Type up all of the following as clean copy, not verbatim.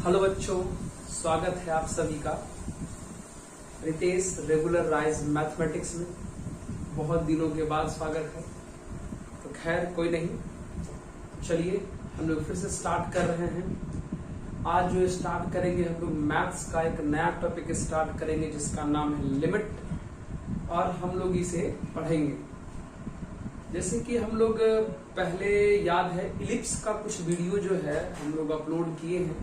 Hello बच्चों, स्वागत है आप सभी का रितेश रेगुलर राइज मैथमेटिक्स में। बहुत दिनों के बाद स्वागत है। तो खैर कोई नहीं, चलिए हम लोग फिर से स्टार्ट कर रहे हैं। आज जो स्टार्ट करेंगे हम लोग मैथ्स का एक नया टॉपिक स्टार्ट करेंगे जिसका नाम है लिमिट, और हम लोग इसे पढ़ेंगे। जैसे कि हम लोग पहले याद है इलिप्स का कुछ वीडियो जो है हम लोग अपलोड किए हैं,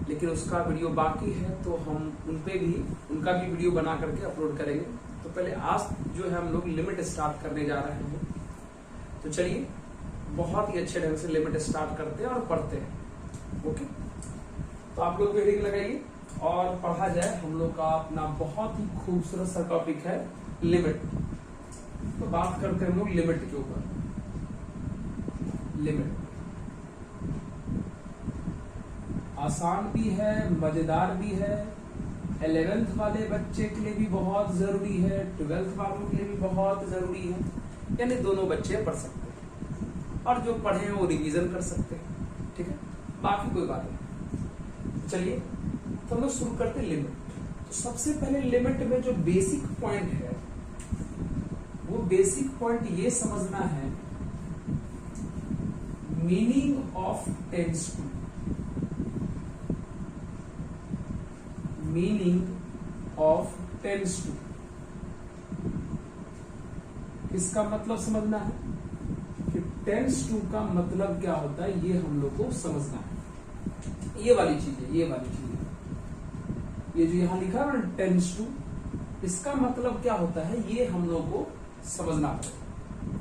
लेकिन उसका वीडियो बाकी है, तो हम उनका भी वीडियो बना करके अपलोड करेंगे। तो पहले आज जो है हम लोग लिमिट स्टार्ट करने जा रहे हैं। तो चलिए बहुत ही अच्छे ढंग से लिमिट स्टार्ट करते हैं और पढ़ते हैं। ओके, तो आप लोग हेडिंग लगाइए और पढ़ा जाए। हम लोग का अपना बहुत ही खूबसूरत सा टॉपिक है लिमिट। तो बात करते हैं हम लोग लिमिट के ऊपर। लिमिट आसान भी है, मजेदार भी है, 11th वाले बच्चे के लिए भी बहुत जरूरी है, 12th वालों के लिए भी बहुत जरूरी है। यानी दोनों बच्चे पढ़ सकते हैं और जो पढ़े हैं वो रिवीजन कर सकते हैं। ठीक है, बाकी कोई बात नहीं। चलिए तो हम लोग शुरू करते हैं लिमिट। तो सबसे पहले लिमिट में जो बेसिक पॉइंट है वो बेसिक पॉइंट ये समझना है, meaning of tends to. Meaning of tends to इसका मतलब समझना है कि टेंस टू का मतलब क्या होता है, ये हम लोग को समझना है। ये वाली चीज है, ये जो यहां लिखा है ना टेंस टू, इसका मतलब क्या होता है ये हम लोग को समझना पड़ेगा।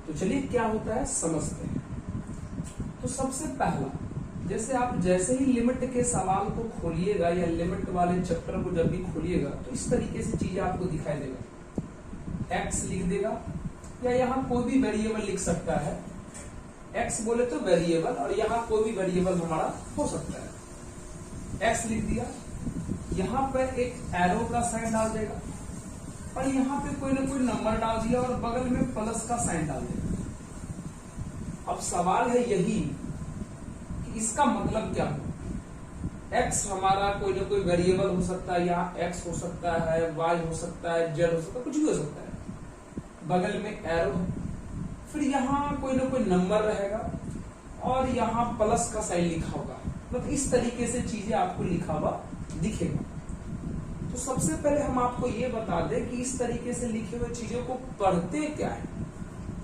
तो चलिए क्या होता है समझते हैं। तो सबसे पहला, जैसे ही लिमिट के सवाल को खोलिएगा या लिमिट वाले चैप्टर को जब भी खोलिएगा तो इस तरीके से चीजें आपको दिखाई देगा। एक्स लिख देगा या यहाँ कोई भी वेरिएबल लिख सकता है। एक्स बोले तो वेरिएबल, और यहाँ कोई भी वेरिएबल हमारा हो सकता है। एक्स लिख दिया, यहाँ पर एक एरो का साइन डाल देगा और यहाँ पे कोई ना कोई नंबर डाल दिया और बगल में प्लस का साइन डाल देगा। अब सवाल है यही कि इसका मतलब क्या हो। एक्स हमारा कोई ना कोई वेरिएबल हो सकता है, यहाँ एक्स हो सकता है, वाई हो सकता है, जेड हो सकता है, कुछ भी हो सकता है। बगल में एरो है, फिर यहाँ कोई ना कोई नंबर रहेगा और यहाँ प्लस का साइन लिखा होगा। मतलब इस तरीके से चीजें आपको लिखा हुआ दिखेगा। तो सबसे पहले हम आपको ये बता दें कि इस तरीके से लिखे हुए चीजों को पढ़ते क्या है।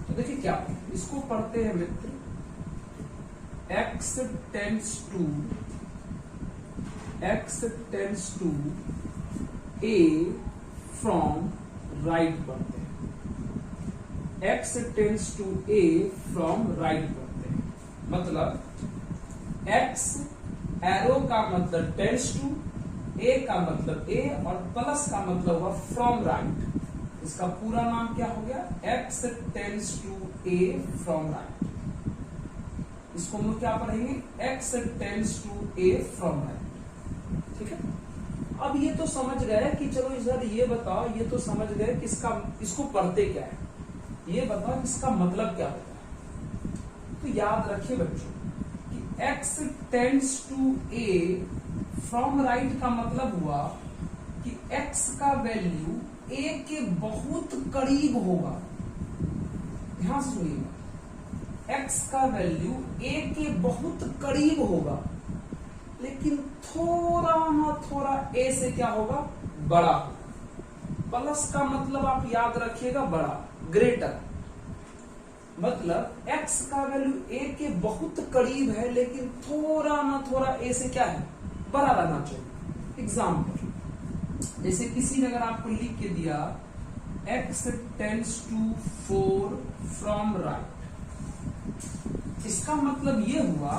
तो देखिए क्या इसको पढ़ते हैं मित्र, x tends to a from right पढ़ते हैं। x tends to a from right पढ़ते हैं। मतलब x एरो का मतलब टेंड्स टू, ए का मतलब ए और प्लस का मतलब हुआ फ्रॉम राइट। इसका पूरा नाम क्या हो गया, x tends to a from right. इसको हम लोग क्या पढ़ेंगे, x tends to a from right. ठीक है, अब ये तो समझ गए कि चलो इधर ये बताओ, ये तो समझ गए कि इसको पढ़ते क्या है, ये बताओ इसका मतलब क्या होता है। तो याद रखिए बच्चों कि x tends to a from right का मतलब हुआ कि x का वैल्यू a के बहुत करीब होगा। ध्यान से सुनिएगा, x का वैल्यू a के बहुत करीब होगा, लेकिन थोड़ा ना थोड़ा a से क्या होगा, बड़ा होगा। प्लस का मतलब आप याद रखिएगा बड़ा, ग्रेटर। मतलब x का वैल्यू a के बहुत करीब है, लेकिन थोड़ा ना थोड़ा a से क्या है, बड़ा रहना चाहिए। एग्जाम्पल, जैसे किसी ने अगर आपको लिख के दिया x tends to 4 from right, इसका मतलब ये हुआ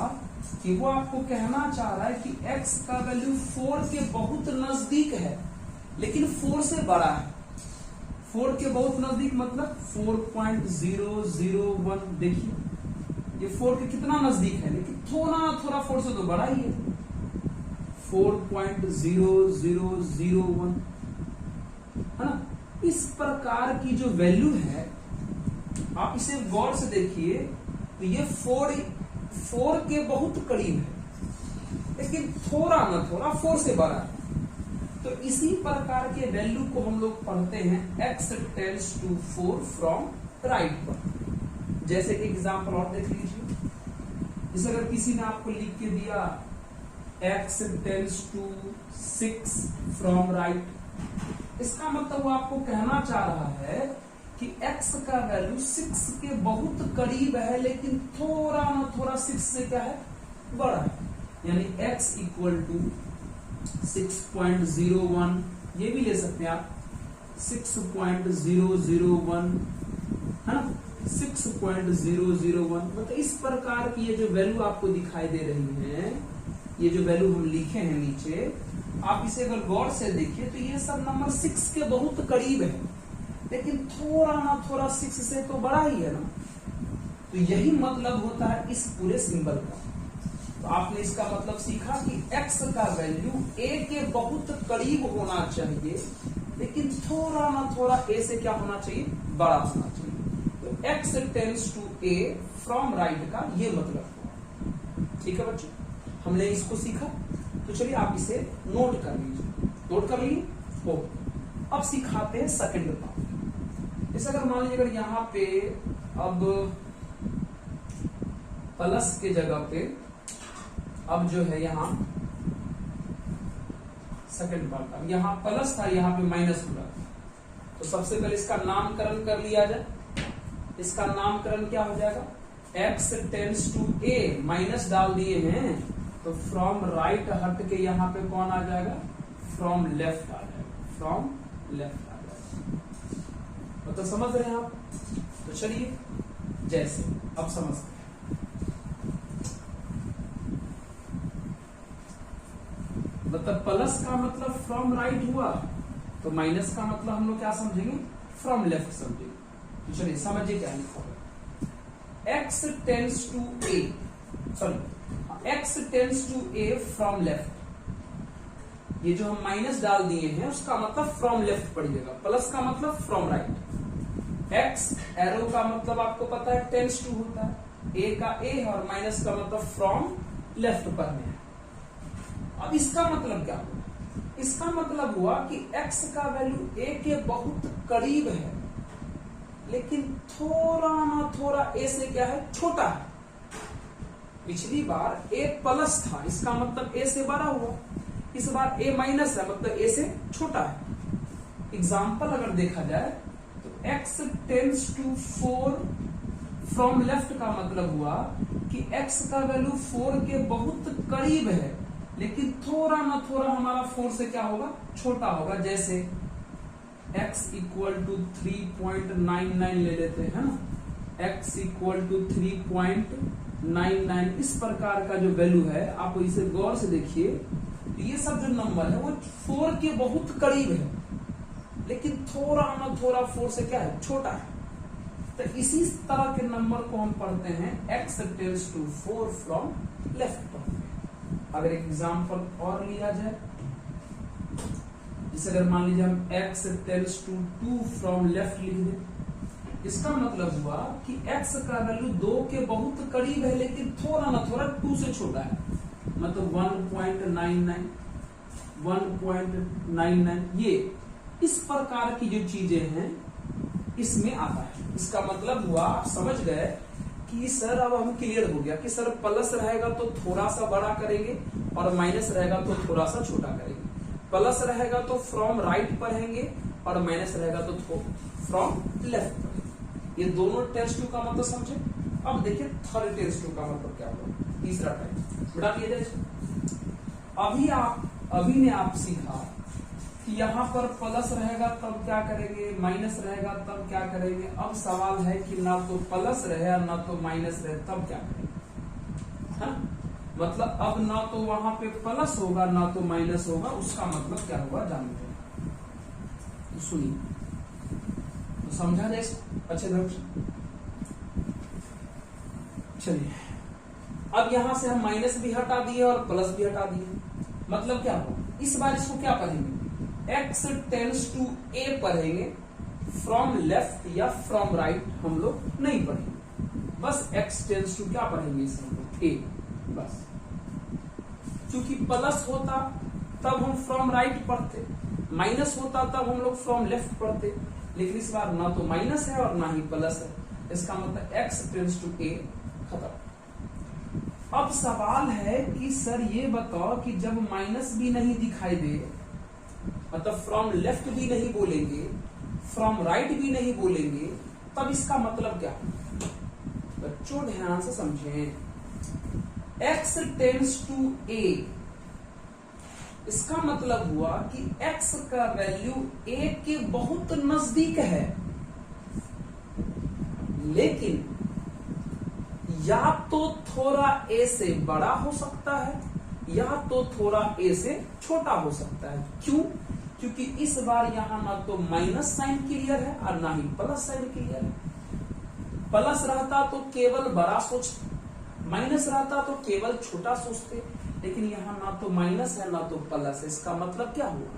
कि वो आपको कहना चाह रहा है कि x का वैल्यू 4 के बहुत नजदीक है, लेकिन 4 से बड़ा है। 4 के बहुत नजदीक मतलब 4.001। देखिए ये 4 के कितना नजदीक है, लेकिन थोड़ा थोड़ा 4 से तो बड़ा ही है, 4.0001 है ना। इस प्रकार की जो वैल्यू है आप इसे गौर से देखिए तो ये 4 के बहुत करीब है। लेकिन थोड़ा ना थोड़ा 4 से बड़ा है। तो इसी प्रकार के वैल्यू को हम लोग पढ़ते हैं x tends to 4 from right पर। जैसे कि एग्जांपल और देख लीजिए, इस अगर किसी ने आपको लिख के दिया x tends to 6 from right, इसका मतलब वो आपको कहना चाह रहा है कि x का वैल्यू 6 के बहुत करीब है, लेकिन थोड़ा ना थोड़ा 6 से क्या है, बड़ा है। यानी x इक्वल टू 6.01, ये भी ले सकते हैं आप 6.001, है ना, 6.001। मतलब इस प्रकार की ये जो वैल्यू आपको दिखाई दे रही है, ये जो वैल्यू हम लिखे हैं नीचे, आप इसे अगर गौर से देखिए तो ये सब नंबर 6 के बहुत करीब है, लेकिन थोड़ा ना थोड़ा 6 से तो बड़ा ही है ना। तो यही मतलब होता है इस पूरे सिंबल का। तो आपने इसका मतलब सीखा कि x का वैल्यू a के बहुत करीब होना चाहिए, लेकिन थोड़ा ना थोड़ा a से क्या होना चाहिए, बड़ा होना चाहिए। तो x tends to a from right का ये मतलब हुआ। ठीक है बच्चों, हमने इसको सीखा। तो चलिए आप इसे नोट कर लीजिए। नोट कर लिए हो। अब सिखाते हैं सेकंड पार्ट। जैसे अगर मान लीजिए अगर यहाँ पे अब प्लस के जगह पे अब जो है यहाँ सेकंड पार्ट, अब यहाँ प्लस था, यहाँ पे माइनस हुआ। तो सबसे पहले इसका नामकरण कर लिया जाए। इसका नामकरण क्या हो जाएगा, x tends to a, minus डाल दिए हैं तो फ्रॉम राइट हट के यहाँ पे कौन आ जाएगा, फ्रॉम लेफ्ट आ जाएगा, फ्रॉम लेफ्ट आ जाएगा। मतलब समझ रहे हैं आप। तो चलिए जैसे अब समझते हैं। मतलब प्लस का मतलब फ्रॉम राइट हुआ, तो माइनस का मतलब हम लोग क्या समझेंगे, फ्रॉम लेफ्ट समझेंगे। तो चलिए समझिए क्या लिखा है, x tends to a, sorry x tends to a from left. ये जो हम माइनस डाल दिए हैं उसका मतलब फ्रॉम लेफ्ट पढ़िएगा, प्लस का मतलब फ्रॉम राइट। x एरो का मतलब आपको पता है टेंड्स टू होता है, a का a है, और माइनस का मतलब फ्रॉम लेफ्ट पढ़ने है। अब इसका मतलब क्या हुआ, इसका मतलब हुआ कि x का वैल्यू a के बहुत करीब है, लेकिन थोड़ा ना थोड़ा a से क्या है, छोटा है। पिछली बार a प्लस था, इसका मतलब a से बड़ा हुआ। इस बार a माइनस है, मतलब a से छोटा है। एग्जाम्पल अगर देखा जाए तो x tends to 4 from left का मतलब हुआ कि x का वैल्यू 4 के बहुत करीब है, लेकिन थोड़ा ना थोड़ा हमारा 4 से क्या होगा, छोटा होगा। जैसे x इक्वल टू 3.99 ले लेते हैं ना, x इक्वल टू 3.99। इस प्रकार का जो वैल्यू है, आप इसे गौर से देखिए, ये सब जो नंबर है वो 4 के बहुत करीब है, लेकिन थोड़ा ना थोड़ा 4 से क्या है, छोटा है। तो इसी तरह के नंबर को हम पढ़ते हैं x tends to 4 from left. अगर एक एग्जाम्पल और लिया जाए, जिसे अगर मान लीजिए हम x tends to 2 from left लिख दें, इसका मतलब हुआ कि x का वैल्यू 2 के बहुत करीब है, लेकिन थोड़ा ना थोड़ा 2 से छोटा है। मतलब 1.99 ये इस प्रकार की जो चीजें हैं इसमें आता है। इसका मतलब हुआ, आप समझ गए कि सर अब हम क्लियर हो गया कि सर प्लस रहेगा तो थोड़ा सा बड़ा करेंगे, और माइनस रहेगा तो थोड़ा सा छोटा करेंगे। प्लस रहेगा तो फ्रॉम राइट पढ़ेंगे, और माइनस रहेगा तो फ्रॉम लेफ्ट पढ़ेंगे। ये दोनों टेंस टू का मतलब समझे। अब देखिए थर्ड टेंस टू का मतलब क्या होगा, तीसरा टाइप बता दिया जाए। अभी ने आप सीखा कि यहाँ पर प्लस रहेगा तब क्या करेंगे, माइनस रहेगा तब क्या करेंगे। अब सवाल है कि ना तो प्लस रहे ना तो माइनस रहे, तब क्या करेंगे। हाँ? मतलब अब ना तो वहां पे प्लस होगा ना तो माइनस होगा, उसका मतलब क्या होगा जानते हैं। तो सुनिए, तो समझा जाए अच्छे ढंग से। चलिए अब यहां से हम माइनस भी हटा दिए और प्लस भी हटा दिए, मतलब क्या हो, इस बार इसको क्या पढ़ेंगे, x टेंड्स टू a पढ़ेंगे। फ्रॉम लेफ्ट या फ्रॉम राइट हम लोग नहीं पढ़ेंगे, बस x टेंड्स टू क्या पढ़ेंगे, इसे हम लोग a, बस क्योंकि प्लस होता तब हम फ्रॉम राइट पढ़ते, माइनस होता तब हम लोग फ्रॉम लेफ्ट पढ़ते, लेकिन इस बार ना तो माइनस है और ना ही प्लस है, इसका मतलब x टेंड्स टू a खत्म। अब सवाल है कि सर ये बताओ कि जब माइनस भी नहीं दिखाई दे, मतलब फ्रॉम लेफ्ट भी नहीं बोलेंगे, फ्रॉम राइट भी नहीं बोलेंगे, तब इसका मतलब क्या? बच्चों ध्यान से समझें, x टेंड्स टू a, इसका मतलब हुआ कि x का वैल्यू a के बहुत नजदीक है, लेकिन या तो थोड़ा a से बड़ा हो सकता है या तो थोड़ा a से छोटा हो सकता है। क्यों? क्योंकि इस बार यहां ना तो माइनस साइन क्लियर है और ना ही प्लस साइन क्लियर है। प्लस रहता तो केवल बड़ा सोचते, माइनस रहता तो केवल छोटा सोचते, लेकिन यहां ना तो माइनस है ना तो प्लस है। इसका मतलब क्या हुआ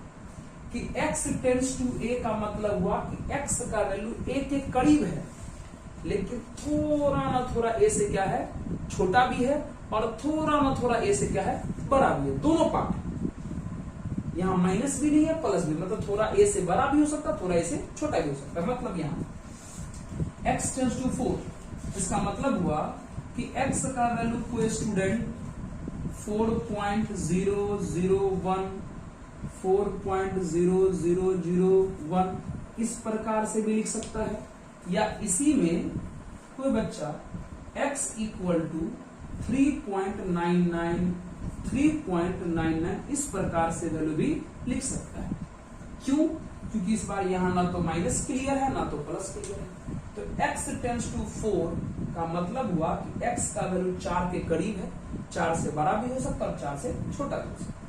कि x टेंड्स टू a का मतलब हुआ कि x का वैल्यू a के करीब है, लेकिन थोड़ा ना थोड़ा a से क्या है, छोटा भी है, और थोड़ा ना थोड़ा a से क्या है, बड़ा भी है। दोनों पार्ट, यहां माइनस भी नहीं है प्लस भी, मतलब थोड़ा a से बड़ा भी हो सकता है, थोड़ा a से छोटा भी हो सकता है। मतलब यहां x टेंड्स टू 4, इसका मतलब हुआ कि x का वैल्यू कोई स्टूडेंट 4.001 4.0001 इस प्रकार से भी लिख सकता है, या इसी में कोई बच्चा x इक्वल टू 3.99 इस प्रकार से वैल्यू भी लिख सकता है। क्यों? क्योंकि इस बार यहां ना तो माइनस क्लियर है ना तो प्लस क्लियर है। तो x टेंड्स टू 4 का मतलब हुआ कि x का वैल्यू 4 के करीब है, 4 से बड़ा भी हो सकता है और 4 से छोटा भी हो सकता है।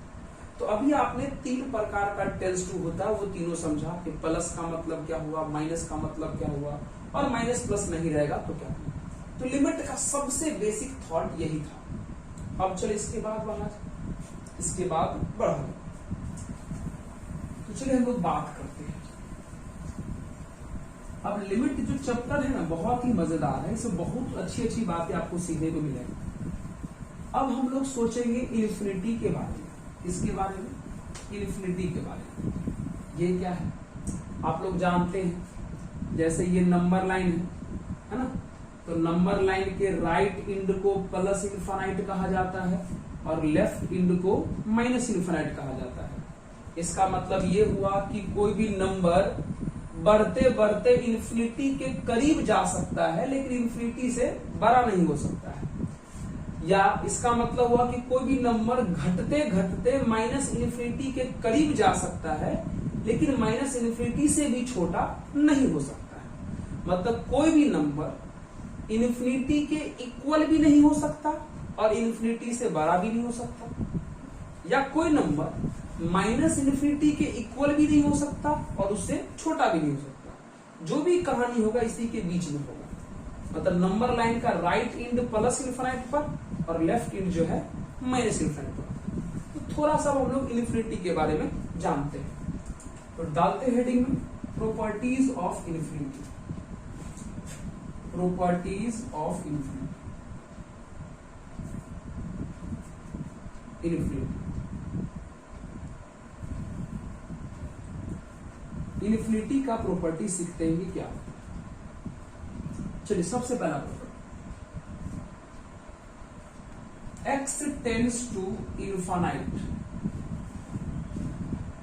तो अभी आपने 3 प्रकार का टेंड्स टू होता है वो तीनों समझा कि प्लस का मतलब क्या हुआ, माइनस का मतलब क्या हुआ, और माइनस प्लस नहीं रहेगा तो क्या हुआ। तो लिमिट का सबसे बेसिक थॉट यही था। अब चलिए इसके बाद बढ़ा, तो चलिए हम लोग बात करते हैं। अब लिमिट जो चैप्टर है ना बहुत ही मजेदार है, इसमें बहुत अच्छी अच्छी बातें आपको सीखने को मिलेंगी। अब हम लोग सोचेंगे इन्फिनिटी के बारे में। इसके बारे में, इन्फिनिटी के बारे में। ये क्या है आप लोग जानते हैं, जैसे ये नंबर लाइन है ना, तो नंबर लाइन के राइट एंड को प्लस इनफाइनाइट कहा जाता है और लेफ्ट एंड को माइनस इनफाइनाइट कहा जाता है। इसका मतलब ये हुआ कि कोई भी नंबर बढ़ते बढ़ते इन्फिनिटी के करीब जा सकता है, लेकिन इन्फिनिटी से बड़ा नहीं हो सकता है। या इसका मतलब हुआ कि कोई भी नंबर घटते घटते माइनस इन्फिनिटी के करीब जा सकता है, लेकिन माइनस इन्फिनिटी से भी छोटा नहीं हो सकता है। मतलब कोई भी नंबर इन्फिनिटी के इक्वल भी नहीं हो सकता और इन्फिनिटी से बड़ा भी नहीं हो सकता, या कोई नंबर माइनस इन्फिनिटी के इक्वल भी नहीं हो सकता और उससे छोटा भी नहीं हो सकता। जो भी कहानी होगा इसी के बीच में होगा। मतलब नंबर लाइन का राइट एंड प्लस इनफिनिट पर और लेफ्ट एंड जो है माइनस इनफिनिट पर। तो थोड़ा सा हम लोग इन्फिनिटी के बारे में जानते हैं। तो डालते हेडिंग में properties of infinity, properties of infinity. Infinity का प्रॉपर्टी सीखते हैं क्या। चलिए सबसे पहला property, x tends to infinite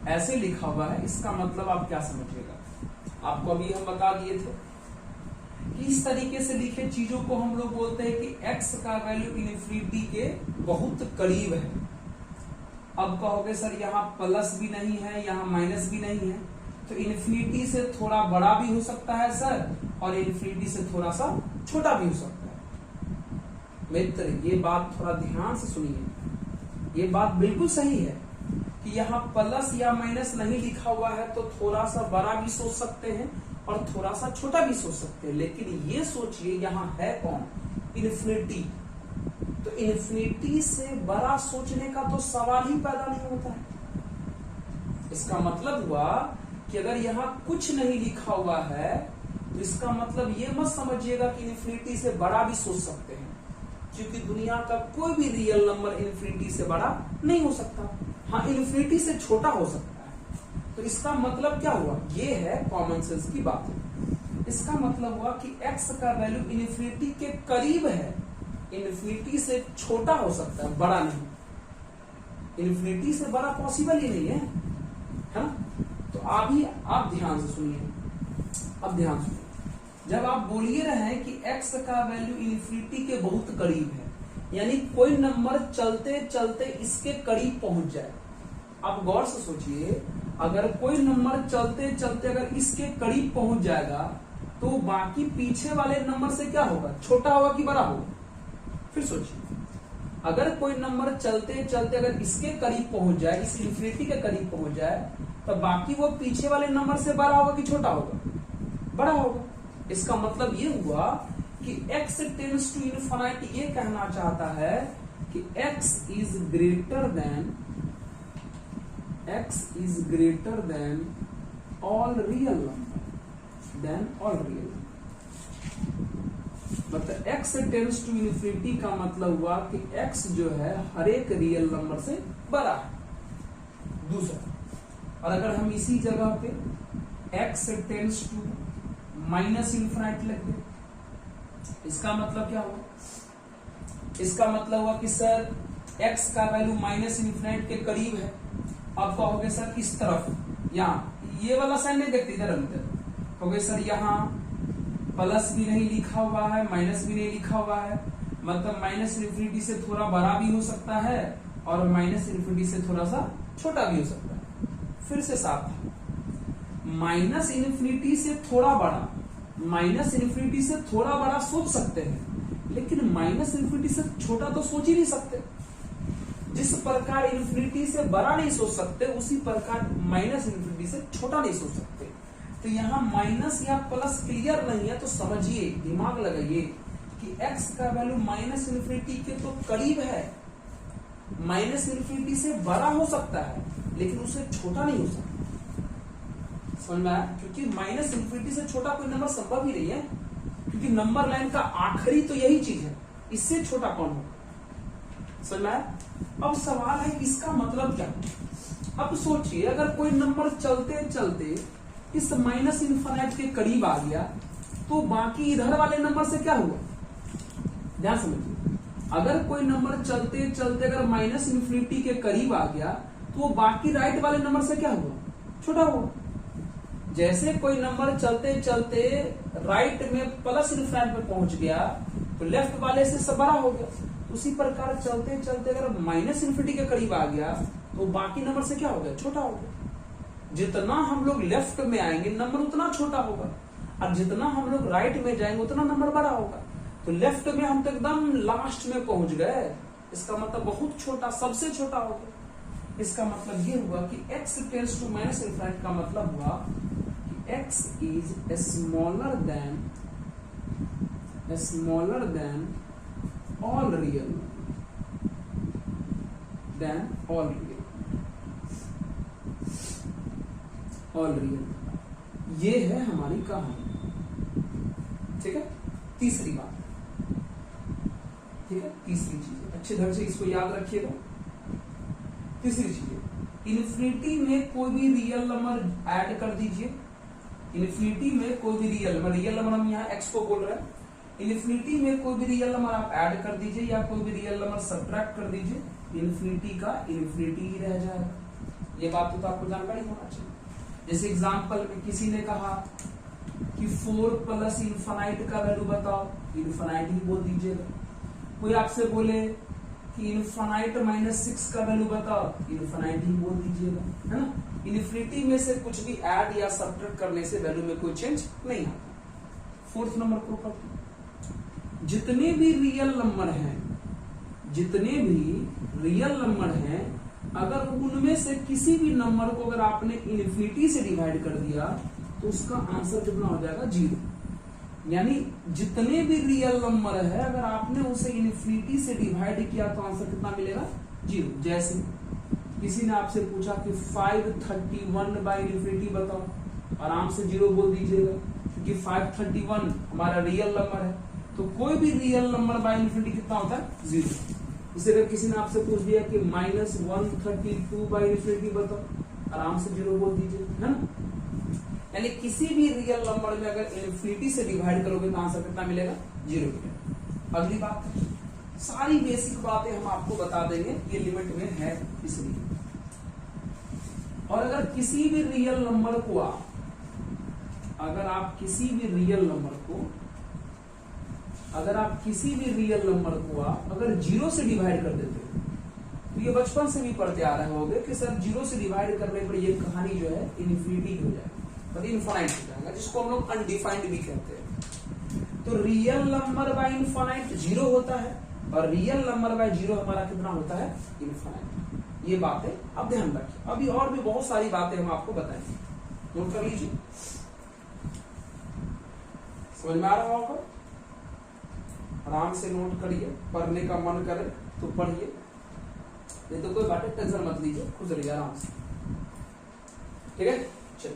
ऐसे लिखा हुआ है, इसका मतलब आप क्या समझिएगा। आपको अभी हम बता दिए थे कि इस तरीके से लिखे चीजों को हम लोग बोलते हैं कि एक्स का वैल्यू इन्फिनिटी के बहुत करीब है। अब कहोगे सर यहाँ प्लस भी नहीं है, यहाँ माइनस भी नहीं है, तो इन्फिनिटी से थोड़ा बड़ा भी हो सकता है सर, और इन्फिनिटी से थोड़ा सा छोटा भी हो सकता है। मित्र ये बात थोड़ा ध्यान से सुनिए, ये बात बिल्कुल सही है कि यहाँ प्लस या माइनस नहीं लिखा हुआ है तो थोड़ा सा बड़ा भी सोच सकते हैं और थोड़ा सा छोटा भी सोच सकते हैं, लेकिन ये सोचिए यहाँ है कौन, इन्फिनिटी। तो इन्फिनिटी से बड़ा सोचने का तो सवाल ही पैदा नहीं होता है। इसका मतलब हुआ कि अगर यहाँ कुछ नहीं लिखा हुआ है तो इसका मतलब ये मत समझिएगा कि इन्फिनिटी से बड़ा भी सोच सकते हैं, क्योंकि दुनिया का कोई भी रियल नंबर इन्फिनिटी से बड़ा नहीं हो सकता। हाँ, इन्फिनिटी से छोटा हो सकता है। तो इसका मतलब क्या हुआ, ये है कॉमन सेंस की बात। इसका मतलब हुआ कि x का वैल्यू इन्फिनिटी के करीब है, इन्फिनिटी से छोटा हो सकता है, बड़ा नहीं। इन्फिनिटी से बड़ा पॉसिबल ही नहीं है ना। तो आप ध्यान से सुनिए, अब ध्यान सुनिए। जब आप बोलिए रहे हैं कि x का वैल्यू इन्फिनिटी के बहुत करीब है, यानी कोई नंबर चलते चलते इसके करीब पहुंच जाए। आप गौर से सोचिए, अगर कोई नंबर चलते चलते अगर इसके करीब पहुंच जाएगा तो बाकी पीछे वाले नंबर से क्या होगा, छोटा होगा कि बड़ा होगा। फिर सोचिए, अगर कोई नंबर चलते चलते अगर इसके करीब पहुंच जाए, इस इन्फिनिटी के करीब पहुंच जाए, तो बाकी वो पीछे वाले नंबर से बड़ा होगा कि छोटा होगा, बड़ा होगा। इसका मतलब ये हुआ कि x टेंड्स टू इनफिनिटी ये कहना चाहता है कि x is greater than all real number, मतलब x टेंड्स टू इनफिनिटी का मतलब हुआ कि x जो है हर एक रियल नंबर से बड़ा है। दूसरा, और अगर हम इसी जगह पे x tends to minus infinity लग गए, इसका मतलब क्या हुआ, इसका मतलब हुआ कि सर x का वैल्यू माइनस इन्फिनिटी के करीब है। अब कहोगे सर इस तरफ, यहाँ ये वाला साइन नहीं देखते, इधर अंदर कहोगे सर यहाँ प्लस भी नहीं लिखा हुआ है, माइनस भी नहीं लिखा हुआ है, मतलब माइनस इन्फिनिटी से थोड़ा बड़ा भी हो सकता है और माइनस इन्फिनिटी से थोड़ा सा छोटा भी हो सकता है। फिर से साफ था, माइनस इन्फिनिटी से थोड़ा बड़ा, माइनस इन्फिनिटी से थोड़ा बड़ा सोच सकते हैं, लेकिन माइनस इन्फिनिटी से छोटा तो सोच ही नहीं सकते। जिस प्रकार इन्फिनिटी से बड़ा नहीं सोच सकते, उसी प्रकार माइनस इन्फिनिटी से छोटा नहीं सोच सकते। तो यहाँ माइनस या प्लस क्लियर नहीं है, तो समझिए, दिमाग लगाइए कि x का वैल्यू माइनस इन्फिनिटी के तो करीब है, माइनस इन्फिनिटी से बड़ा हो सकता है लेकिन उससे छोटा नहीं हो सकता। समझ में आया? क्योंकि माइनस इन्फिनिटी से छोटा कोई नंबर संभव ही नहीं है, क्योंकि नंबर लाइन का आखिरी तो यही चीज है, इससे छोटा कौन होगा। समझ में आया? अब सवाल है कि इसका मतलब क्या। अब सोचिए, अगर कोई नंबर चलते चलते इस माइनस इन्फिनिटी के करीब आ गया तो बाकी इधर वाले नंबर से क्या हुआ, ध्यान समझिए। अगर कोई नंबर चलते चलते अगर माइनस इन्फिनिटी के करीब आ गया तो बाकी राइट वाले नंबर से क्या हुआ, छोटा हुआ। जैसे कोई नंबर चलते चलते राइट में प्लस इन्फिनिटी पे पहुंच गया तो लेफ्ट वाले से सब बड़ा हो गया। उसी प्रकार चलते चलते अगर माइनस इन्फिनिटी के करीब आ गया तो बाकी नंबर से क्या हो गया, छोटा हो गया। जितना हम लोग लेफ्ट में आएंगे नंबर उतना छोटा होगा, और जितना हम लोग राइट में जाएंगे उतना नंबर बड़ा होगा। तो लेफ्ट में हम तो एकदम लास्ट में पहुंच गए, इसका मतलब बहुत छोटा, सबसे छोटा हो गया। इसका मतलब ये हुआ कि x tends to minus infinity का मतलब हुआ कि x is smaller than all real, all real. ये है हमारी कहानी, ठीक है। तीसरी बात, ठीक है, तीसरी चीज अच्छे ढंग से इसको याद रखिएगा। तीसरी चीज, इन्फिनिटी में कोई भी रियल नंबर ऐड कर दीजिए। इन्फिनिटी में कोई भी रियल नंबर हम यहाँ x को बोल रहे हैं, इन्फिनिटी में कोई भी रियल नंबर आप ऐड कर दीजिए या कोई भी रियल नंबर सब्ट्रैक्ट कर दीजिए, इन्फिनिटी का इन्फिनिटी ही रह जाएगा। ये बात तो आपको जानकारी होना चाहिए। जैसे एग्जांपल में किसी ने कहा कि 4 प्लस इन्फिनिटी का वैल्यू बताओ, इन्फिनिटी ही बोल दीजिएगा। कोई आपसे बोले कि इन्फिनिटी माइनस 6 का वैल्यू बताओ, इन्फिनिटी ही बोल दीजिएगा, है ना। इन्फिनिटी में से कुछ भी ऐड या सब्ट्रैक्ट करने से वैल्यू में कोई चेंज नहीं आता। फोर्थ नंबर प्रॉपर्टी, जितने भी रियल नंबर हैं, अगर उनमें से किसी भी नंबर को अगर आपने इन्फिनिटी से डिवाइड कर दिया तो उसका आंसर कितना हो जाएगा, 0। यानी जितने भी रियल नंबर है अगर आपने उसे इन्फिनिटी से डिवाइड किया तो आंसर कितना मिलेगा, 0। जैसे किसी ने आपसे पूछा कि 531 बाई इन्फिनिटी बताओ, आराम से 0 बोल दीजिएगा, क्योंकि 531 हमारा रियल नंबर है। तो तो कोई भी रियल नंबर बाय इन्फिनिटी कितना होता है? जीरो। इसे अगर किसी ने आपसे पूछ दिया कि -132 बाय इन्फिनिटी बताओ, आराम से जीरो बोल दीजिए, है ना। यानी किसी भी रियल नंबर में अगर इन्फिनिटी से डिवाइड करोगे तो आंसर कितना मिलेगा? जीरो मिलेगा। अगली बात, सारी बेसिक बातें हम आपको बता देंगे, ये लिमिट में है इसलिए। और अगर किसी भी रियल नंबर को अगर आप किसी भी रियल नंबर को अगर जीरो से डिवाइड कर देते हो, तो ये बचपन से भी पढ़ते आ रहे होंगे कि सर जीरो से डिवाइड करने पर ये कहानी जो है इन्फिनिटी हो जाएगी, मतलब इनफाइनाइट हो जाएगा, जिसको हम लोग अनडिफाइंड भी कहते हैं। तो real number by infinite zero होता है, और रियल नंबर बाय जीरो हमारा कितना होता है? इनफाइनाइट। ये बातें आप ध्यान रखिए। अभी और भी बहुत सारी बातें हम आपको बताएंगे, नोट कर लीजिए। समझ में आ रहा होगा? आराम से नोट करिए, पढ़ने का मन करे तो पढ़िए, नहीं तो कोई बातें टेंशन मत लीजिए, खुश रहिए आराम से, ठीक है। चलो,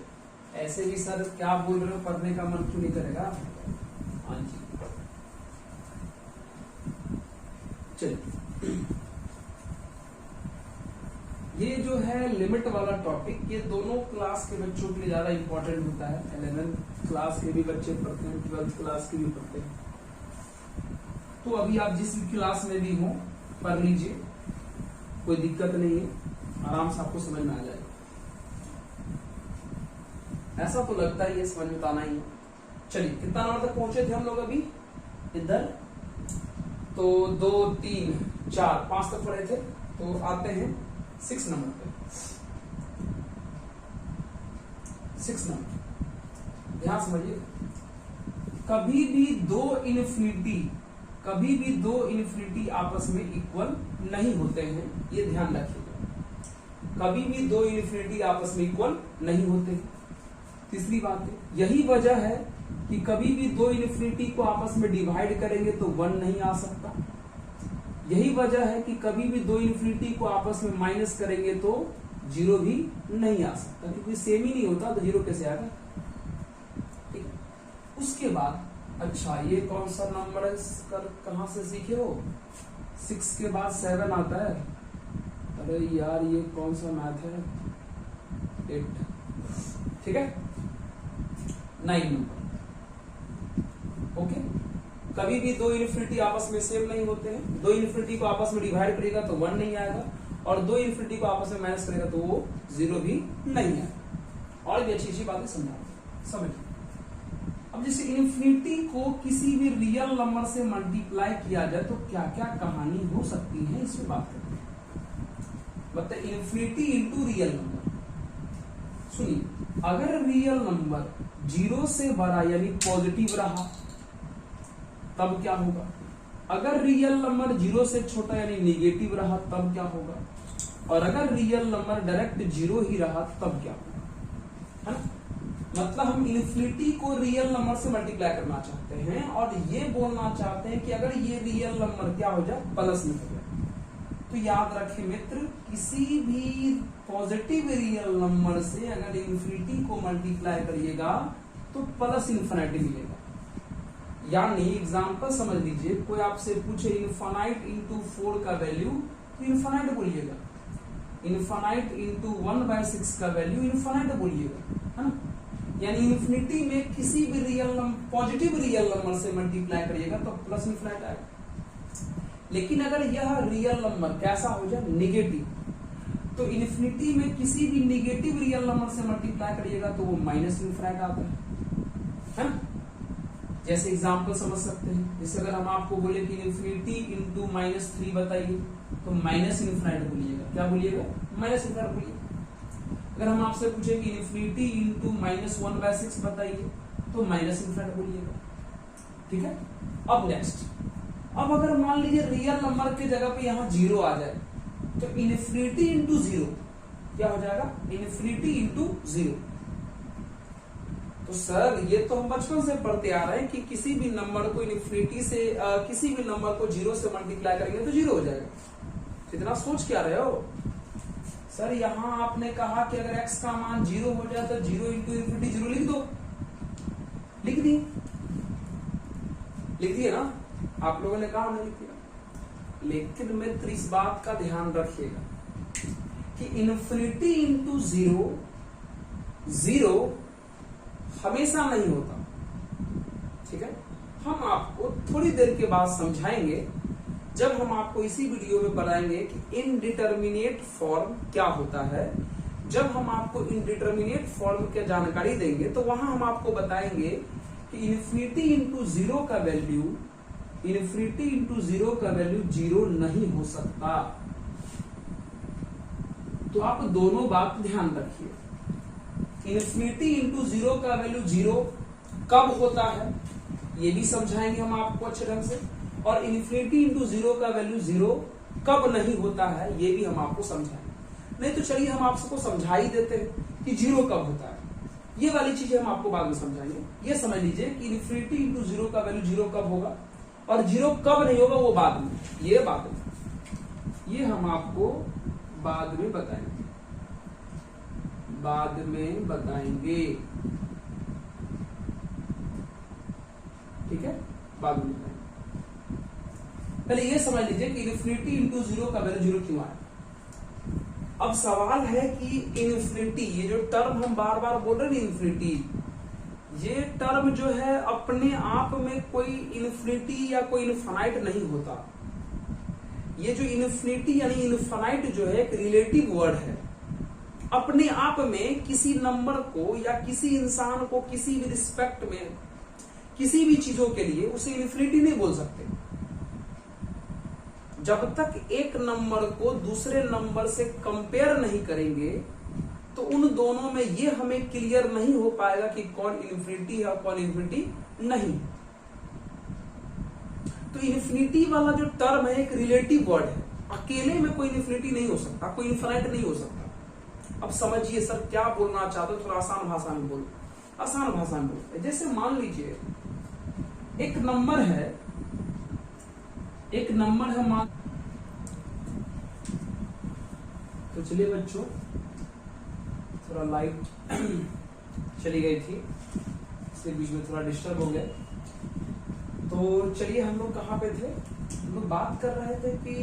ऐसे भी सर क्या बोल रहे हो, पढ़ने का मन क्यों नहीं करेगा? हाँ जी, चलिए। ये जो है लिमिट वाला टॉपिक, ये दोनों क्लास के बच्चों के लिए ज्यादा इंपॉर्टेंट होता है। 11th क्लास के भी बच्चे पढ़ते हैं, 12th क्लास के भी पढ़ते हैं। तो अभी आप जिस भी क्लास में भी हो पढ़ लीजिए, कोई दिक्कत नहीं है, आराम से आपको समझ में आ जाएगा। ऐसा तो लगता है ये समझ में आना ही है। चलिए, कितना नंबर तक पहुंचे थे हम लोग अभी इधर? तो 2, 3, 4, 5 तक पढ़े थे। तो आते हैं 6 नंबर पे। 6 नंबर ध्यान समझिए। कभी भी दो इन्फिनिटी आपस में इक्वल नहीं होते हैं, ये ध्यान रखिएगा। कभी भी दो इन्फिनिटी आपस में इक्वल नहीं होते हैं। तीसरी बात है, यही वजह है कि कभी भी दो इन्फिनिटी को आपस में डिवाइड करेंगे तो 1 नहीं आ सकता। यही वजह है कि कभी भी दो इन्फिनिटी को आपस में माइनस करेंगे तो 0 भी नहीं आ सकता, क्योंकि सेम ही नहीं होता तो 0 कैसे आएगा? ठीक है। उसके बाद अच्छा, ये कौन सा नंबर है, कहां से सीखे हो? 6 के बाद 7 आता है। अरे यार, ये कौन सा मैथ है? 8, ठीक है। 9 नंबर, ओके। कभी भी दो इन्फिनिटी आपस में सेम नहीं होते हैं। दो इन्फिनिटी को आपस में डिवाइड करेगा तो 1 नहीं आएगा, और दो इन्फिनिटी को आपस में माइनस करेगा तो वो 0 भी नहीं आएगा। और भी अच्छी अच्छी बातें समझिए। अब जैसे इन्फिनिटी को किसी भी रियल नंबर से मल्टीप्लाई किया जाए तो क्या क्या कहानी हो सकती है, इसमें बात करते हैं। मतलब इन्फिनिटी इंटू रियल नंबर। सुनिए, अगर रियल नंबर 0 से बड़ा यानी पॉजिटिव रहा तब क्या होगा? अगर रियल नंबर 0 से छोटा यानी निगेटिव रहा तब क्या होगा? और अगर रियल नंबर डायरेक्ट 0 ही रहा तब क्या होगा? है ना? मतलब हम इन्फिनिटी को रियल नंबर से मल्टीप्लाई करना चाहते हैं और ये बोलना चाहते हैं कि अगर ये रियल नंबर क्या हो जाए, प्लस में हो जाए। तो याद रखें मित्र, किसी भी पॉजिटिव रियल नंबर से अगर इन्फिनिटी को मल्टीप्लाई करिएगा तो प्लस इन्फिनिटी मिलेगा। यानी एग्जांपल समझ लीजिए, कोई आपसे पूछे इन्फिनाइट इंटू 4 का वैल्यू, तो इन्फिनाइट बोलिएगा। इन्फिनाइट इंटू 1/6 का वैल्यू इन्फिनाइट बोलिएगा, है ना। यानी इन्फिनिटी में किसी भी पॉजिटिव रियल नंबर से मल्टीप्लाई करिएगा तो प्लस इन्फिनाइट आएगा। लेकिन अगर यह रियल नंबर कैसा हो जाए, निगेटिव, तो इन्फिनिटी में किसी भी निगेटिव रियल नंबर से मल्टीप्लाई करिएगा तो वो माइनस इन्फिनाइट आता है ना। जैसे एग्जांपल समझ सकते हैं, जैसे अगर हम आपको बोले कि इन्फिनिटी इंटू -3 बताइए तो माइनस इन्फिनाइट बोलिएगा। क्या बोलिएगा? माइनस इन्फिनाइट बोलिएगा। अगर हम आपसे पूछे कि इन्फिनिटी इंटू -1/6 बताइए तो माइनस इन्फिनाइट बोलिएगा। ठीक है। अब नेक्स्ट, अब अगर मान लीजिए रियल नंबर की जगह पे यहाँ 0 आ जाए तो इन्फिनिटी इंटू 0 क्या हो जाएगा? Infinity into 0। तो सर ये तो हम बचपन से पढ़ते आ रहे हैं कि किसी भी नंबर को इन्फिनिटी से किसी भी नंबर को 0 से मल्टीप्लाई करेंगे तो 0 हो जाएगा। इतना सोच क्या रहे हो सर? यहां आपने कहा कि अगर x का मान 0 हो जाए तो 0 इंटू इन्फिनिटी 0 लिख दो, लिख दी। लिख दिए ना, आप लोगों ने कहा नहीं लिख दिया। लेकिन मित्र इस बात का ध्यान रखिएगा कि इन्फिनिटी इंटू जीरो, जीरो हमेशा नहीं होता, ठीक है। हम आपको थोड़ी देर के बाद समझाएंगे, जब हम आपको इसी वीडियो में बताएंगे कि इनडिटर्मिनेट फॉर्म क्या होता है। जब हम आपको इनडिटर्मिनेट फॉर्म की जानकारी देंगे तो वहां हम आपको बताएंगे कि इन्फिनिटी इंटू जीरो का वैल्यू, इन्फिनिटी इंटू जीरो का वैल्यू जीरो नहीं हो सकता। तो आप दोनों बात ध्यान रखिए। इन्फिनिटी इंटू जीरो का वैल्यू जीरो कब होता है ये भी समझाएंगे हम आपको अच्छे ढंग से, और इन्फिनिटी इंटू जीरो का वैल्यू जीरो कब नहीं होता है ये भी हम आपको समझाएंगे। नहीं तो चलिए हम आप सबको समझा ही देते हैं कि जीरो कब होता है, ये वाली चीजें हम आपको बाद में समझाएंगे। ये समझ लीजिए कि इन्फिनिटी इंटू जीरो का वैल्यू जीरो कब होगा और जीरो कब नहीं होगा वो बाद में, ये बाद में, ये हम आपको बाद में बताएंगे, बाद में बताएंगे, ठीक है, बाद में बताएंगे। पहले ये समझ लीजिए कि इन्फिनिटी इंटू जीरो का वैल्यू जीरो क्यों आया। अब सवाल है कि इन्फिनिटी, ये जो टर्म हम बार बार बोल रहे हैं इन्फिनिटी, ये टर्म जो है अपने आप में कोई इन्फिनिटी या कोई इनफाइनाइट नहीं होता। ये जो इन्फिनिटी यानी इनफाइनाइट जो है एक रिलेटिव वर्ड है। अपने आप में किसी नंबर को या किसी इंसान को किसी भी रिस्पेक्ट में किसी भी चीजों के लिए उसे इन्फिनिटी नहीं बोल सकते। जब तक एक नंबर को दूसरे नंबर से कंपेयर नहीं करेंगे तो उन दोनों में ये हमें क्लियर नहीं हो पाएगा कि कौन इन्फिनिटी है और कौन इन्फिनिटी नहीं। तो इन्फिनिटी वाला जो टर्म है एक रिलेटिव वर्ड है, अकेले में कोई इन्फिनिटी नहीं हो सकता, कोई इन्फिनाइट नहीं हो सकता। अब समझिए सर क्या बोलना चाहते हो, थोड़ा आसान भाषा में बोलो, आसान भाषा में बोलो। जैसे मान लीजिए एक नंबर है, एक नंबर है मान, तो चलिए बच्चों थोड़ा लाइट चली गई थी, इसके बीच में थोड़ा डिस्टर्ब हो गया। तो चलिए हम लोग कहाँ पे थे, हम लोग बात कर रहे थे कि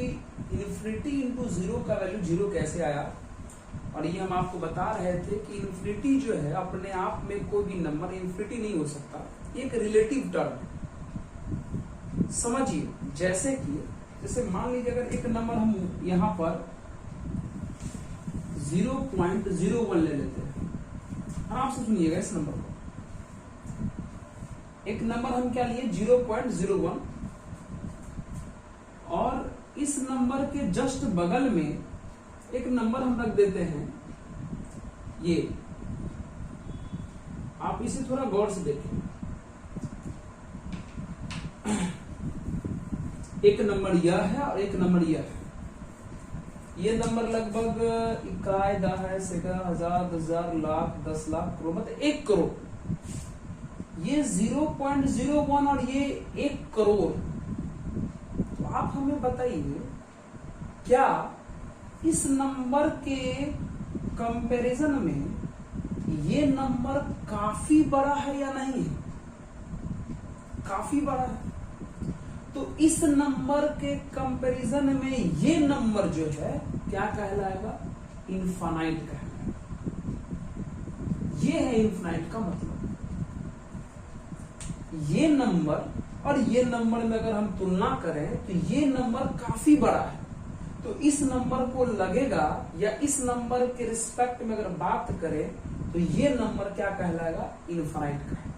इन्फिनिटी इंटू जीरो का वैल्यू जीरो कैसे आया, और ये हम आपको बता रहे थे कि इन्फिनिटी जो है अपने आप में कोई भी नंबर इन्फिनिटी नहीं हो सकता, ये एक रिलेटिव टर्म है। समझिए जैसे मान लीजिए अगर एक नंबर हम यहां पर 0.01 ले लेते हैं, आराम से सुनिएगा इस नंबर को। एक नंबर हम क्या लिए 0.01, और इस नंबर के जस्ट बगल में एक नंबर हम रख देते हैं ये। आप इसे थोड़ा गौर से देखें, एक नंबर यह है और एक नंबर यह है। ये नंबर लगभग इकाई, दहाई, सैकड़ा, हजार, 10,000, लाख, 10 लाख, करोड़, मतलब 1 करोड़। ये 0.01 और ये 1 करोड़। तो आप हमें बताइए क्या इस नंबर के कंपैरिजन में ये नंबर काफी बड़ा है या नहीं है? काफी बड़ा है। तो इस नंबर के कंपैरिजन में ये नंबर जो है क्या कहलाएगा? इनफाइनाइट कहलाएगा। ये है इनफाइनाइट का मतलब। ये नंबर और ये नंबर में अगर हम तुलना करें तो ये नंबर काफी बड़ा है, तो इस नंबर को लगेगा, या इस नंबर के रिस्पेक्ट में अगर बात करें तो ये नंबर क्या कहलाएगा? इनफाइनाइट कहलाएगा।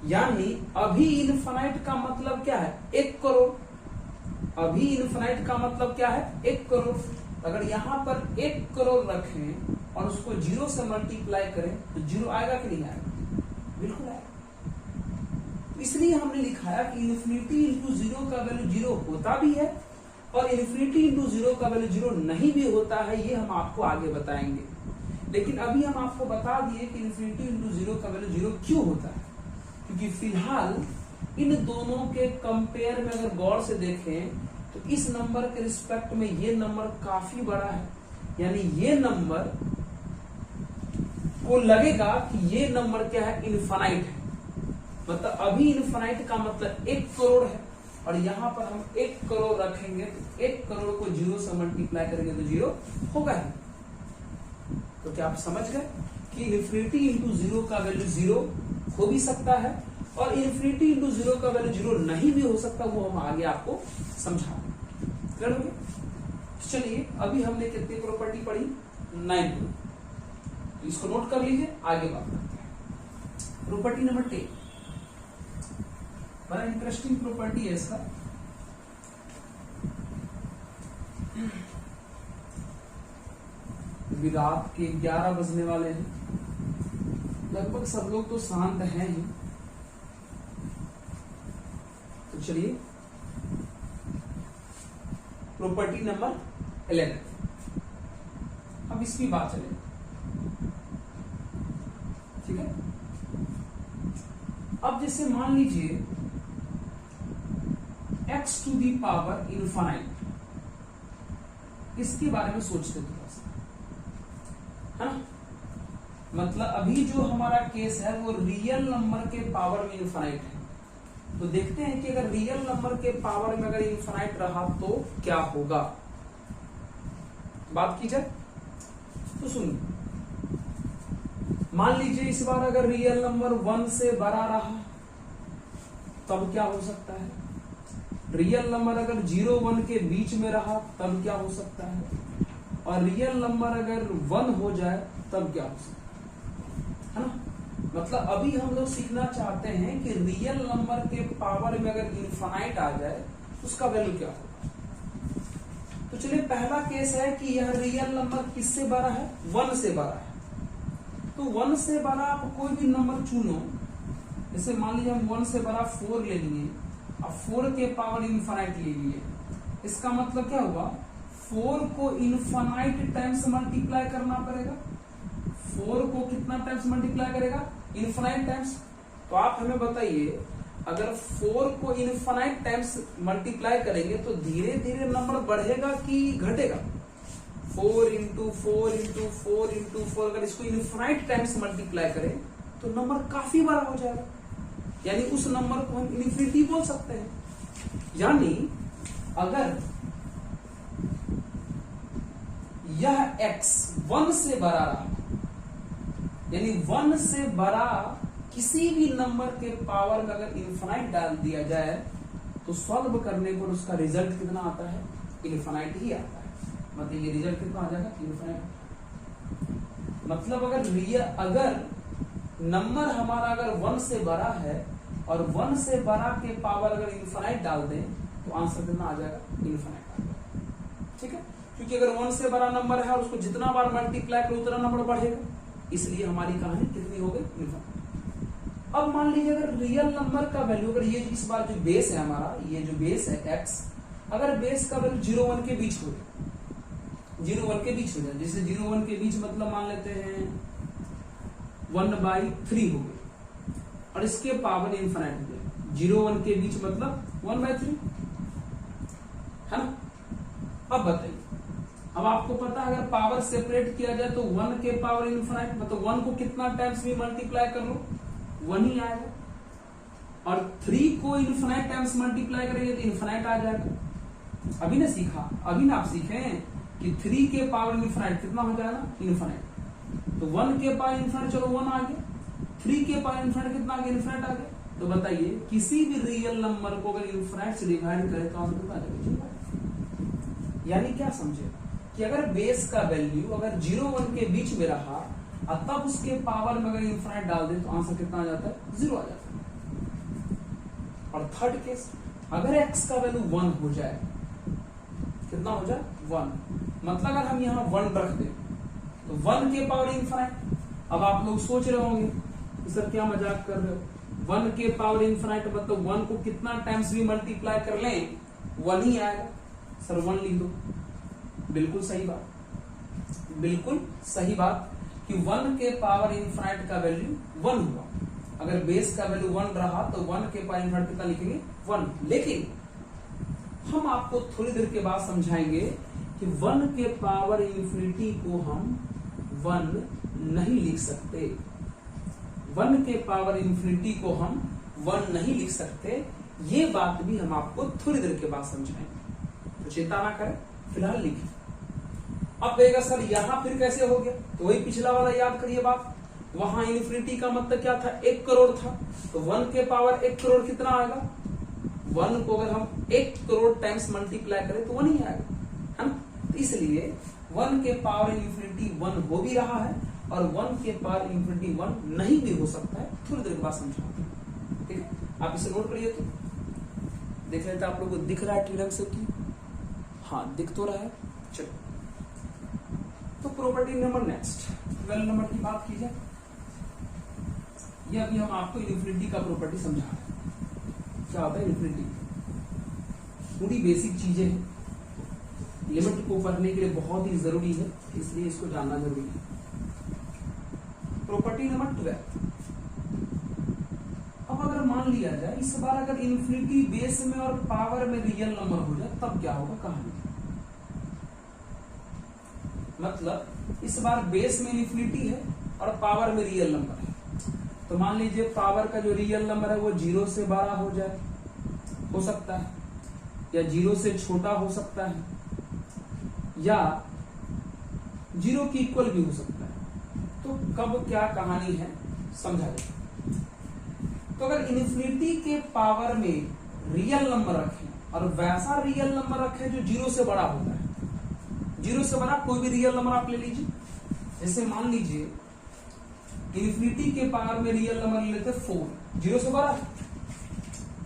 यानी अभी इनफाइनाइट का मतलब क्या है? 1 करोड़। अभी इनफाइनाइट का मतलब क्या है? 1 करोड़। अगर यहां पर 1 करोड़ रखें और उसको 0 से मल्टीप्लाई करें तो 0 आएगा कि नहीं आएगा? बिल्कुल आएगा। इसलिए हमने लिखाया कि इन्फिनिटी इंटू 0 का वैल्यू 0 होता भी है और इन्फिनिटी इंटू 0 का वैल्यू 0 नहीं भी होता है। ये हम आपको आगे बताएंगे, लेकिन अभी हम आपको बता दिए कि इन्फिनिटी इंटू 0 का वैल्यू 0 क्यों होता है। क्योंकि फिलहाल इन दोनों के कंपेयर में अगर गौर से देखें तो इस नंबर के रिस्पेक्ट में ये नंबर काफी बड़ा है, यानी ये नंबर को लगेगा कि ये नंबर क्या है? इनफाइनाइट है। मतलब अभी इनफाइनाइट का मतलब 1 करोड़ है, और यहां पर हम 1 करोड़ रखेंगे तो 1 करोड़ को 0 से मल्टीप्लाई करेंगे तो 0 होगा ही। तो क्या आप समझ गए कि इन्फिनिटी इंटू 0 का वैल्यू 0 हो भी सकता है, और इन्फिनिटी इंटू 0 का वैल्यू 0 नहीं भी हो सकता, वो हम आगे आपको समझा देंगे। चलिए अभी हमने कितनी प्रॉपर्टी पढ़ी? 9। तो इसको नोट कर लीजिए, आगे बात करते हैं। प्रॉपर्टी नंबर 10 बड़ा इंटरेस्टिंग प्रॉपर्टी है इसका। अभी रात के 11 बजने वाले हैं, लगभग सब लोग तो शांत हैं ही। तो चलिए प्रॉपर्टी नंबर 11, अब इसकी बात चले, ठीक है। अब जैसे मान लीजिए x to the power infinite, इसके बारे में सोचते थोड़ा सा, है ना। मतलब अभी जो हमारा केस है वो रियल नंबर के पावर में इनफाइनाइट है। तो देखते हैं कि अगर रियल नंबर के पावर में अगर इनफाइनाइट रहा तो क्या होगा। बात की जाए तो सुनिए, मान लीजिए इस बार अगर रियल नंबर 1 से बड़ा रहा तब क्या हो सकता है। रियल नंबर अगर 0 1 के बीच में रहा तब क्या हो सकता है, और रियल नंबर अगर 1 हो जाए तब क्या हो सकता है ना। मतलब अभी हम लोग सीखना चाहते हैं कि रियल नंबर के पावर में अगर इनफाइनाइट आ जाए उसका वैल्यू क्या होगा। तो चलिए पहला केस है कि यह रियल नंबर किससे बड़ा है? 1 से बड़ा है। तो 1 से बड़ा आप कोई भी नंबर चुनो, जैसे मान लीजिए हम 1 से बड़ा 4 ले लिए, अब 4 के पावर इनफाइनाइट ले लिए, इसका मतलब क्या हुआ, 4 को इनफाइनाइट टाइम्स मल्टीप्लाई करना पड़ेगा। 4 को कितना टाइम्स मल्टीप्लाई करेगा? Infinite times. तो आप हमें बताइए, अगर 4 को इनफाइनाइट टाइम्स मल्टीप्लाई करेंगे तो धीरे धीरे नंबर बढ़ेगा कि घटेगा? 4 इंटू 4 इंटू 4 इंटू 4, अगर इसको इनफाइनाइट टाइम्स मल्टीप्लाई करें तो नंबर काफी बड़ा हो जाएगा, यानी उस नंबर को हम इन्फिनिटी बोल सकते हैं। यानी अगर यह x 1 से बड़ा रहा, यानी 1 से बड़ा किसी भी नंबर के पावर में अगर इनफाइनाइट डाल दिया जाए तो सॉल्व करने पर उसका रिजल्ट कितना आता है? इनफाइनाइट ही आता है। मतलब ये रिजल्ट कितना आ जाएगा? इनफाइनाइट। मतलब अगर नंबर हमारा अगर 1 से बड़ा है और 1 से बड़ा के पावर अगर इनफाइनाइट डाल दें तो आंसर कितना आ जाएगा? इनफाइनाइट आ जाएगा, ठीक है। क्योंकि अगर 1 से बड़ा नंबर है और उसको जितना बार मल्टीप्लाई करो उतना नंबर बढ़ेगा, इसलिए हमारी कहानी कितनी हो गई? इनफाइनाइट। अब मान लीजिए अगर रियल नंबर का वैल्यू, अगर ये इस बार जो बेस है हमारा, ये जो बेस है x, अगर बेस का वैल्यू 0 1 के बीच हो जाए, 0 1 के बीच हो जाए, जैसे 0 1 के बीच मतलब मान लेते हैं 1/3 हो गई, और इसके पावर इनफाइनाइट हो जाए, 0 1 के बीच मतलब 1/3, है ना। अब बताइए, अब आपको पता है अगर पावर सेपरेट किया जाए तो 1 के पावर इनफाइनाइट, मतलब 1 को कितना टाइम्स भी मल्टीप्लाई कर लो 1 ही आएगा, और 3 को इनफाइनाइट टाइम्स मल्टीप्लाई करेंगे तो इनफाइनाइट आ जाएगा। अभी ना सीखा, अभी ना आप सीखे कि 3 के पावर इनफाइनाइट कितना हो जाएगा? इनफाइनाइट। तो 1 के पावर इनफाइनाइट, चलो 1 आ गया, 3 के पावर इनफाइनाइट कितना आ गया? इनफाइनाइट आ गया। तो बताइए किसी भी रियल नंबर को अगर इनफाइनाइट से डिवाइड करें तो आंसर कितना आ जाएगा? यानी क्या समझे कि अगर बेस का वैल्यू अगर 0 1 के बीच में रहा और तब उसके पावर में अगर इनफाइनाइट डाल दें तो आंसर कितना आ जाता है? 0 आ जाता है। और थर्ड केस, अगर x का वैल्यू 1 हो जाए, कितना हो जाए? 1, मतलब अगर हम यहाँ 1 रख दें तो 1 के पावर इनफाइनाइट। अब आप लोग सोच रहे होंगे कि सर क्या मजाक कर रहे हो, 1 के पावर इनफाइनाइट मतलब 1 को कितना टाइम्स भी मल्टीप्लाई कर लें 1 ही आएगा। सर 1 लिख दो। बिल्कुल सही बात, बिल्कुल सही बात कि 1 के पावर इनफाइनाइट का वैल्यू 1 हुआ। अगर बेस का वैल्यू 1 रहा तो 1 के पावर इनफाइनाइट कितना लिखेंगे? 1। लेकिन हम आपको थोड़ी देर के बाद समझाएंगे कि 1 के पावर इन्फिनिटी को हम 1 नहीं लिख सकते। 1 के पावर इन्फिनिटी को हम 1 नहीं लिख सकते, ये बात भी हम आपको थोड़ी देर के बाद समझाएंगे, तो चिंता ना करें, फिलहाल लिखिए। अब कहेगा सर यहां फिर कैसे हो गया, तो वही पिछला वाला याद करिए बात, वहां इन्फिनिटी का मतलब क्या था, 1 करोड़ था, तो 1 के पावर 1 करोड़ कितना आएगा, 1 को अगर हम 1 करोड़ टाइम्स मल्टीप्लाई करें तो 1 ही आएगा, है ना। तो इसलिए 1 के पावर इन्फिनिटी 1 हो भी रहा है और 1 के पावर इन्फिनिटी 1 नहीं भी हो सकता है, थोड़ी देर के बाद समझाते हैं, ठीक है। आप इसे नोट करिए, तो देख लेते आप लोग को दिख रहा है ठीक ढंग से कि हाँ दिख तो रहा है। चलो तो प्रॉपर्टी नंबर नेक्स्ट 12 नंबर की बात की जाए, ये अभी हम आपको इन्फिनिटी का प्रॉपर्टी समझा रहे हैं, क्या होता है इन्फिनिटी, पूरी बेसिक चीजें हैं, लिमिट को पढ़ने के लिए बहुत ही जरूरी है, इसलिए इसको जानना जरूरी है। प्रॉपर्टी नंबर 12, अब अगर मान लिया जाए इस बार अगर इन्फिनिटी बेस में और पावर में रियल नंबर हो जाए तब क्या होगा कहानी, मतलब इस बार बेस में इन्फिनिटी है और पावर में रियल नंबर है, तो मान लीजिए पावर का जो रियल नंबर है वो 0 से बड़ा हो जाए, हो सकता है, या 0 से छोटा हो सकता है, या 0 की इक्वल भी हो सकता है, तो कब क्या कहानी है समझा जाए। तो अगर इन्फिनिटी के पावर में रियल नंबर रखें और वैसा रियल नंबर रखें जो 0 से बड़ा होता है, 0 से बड़ा कोई भी रियल नंबर आप ले लीजिए, जैसे मान लीजिए इन्फिनिटी के पावर में रियल नंबर लेते 4, 0 से बड़ा,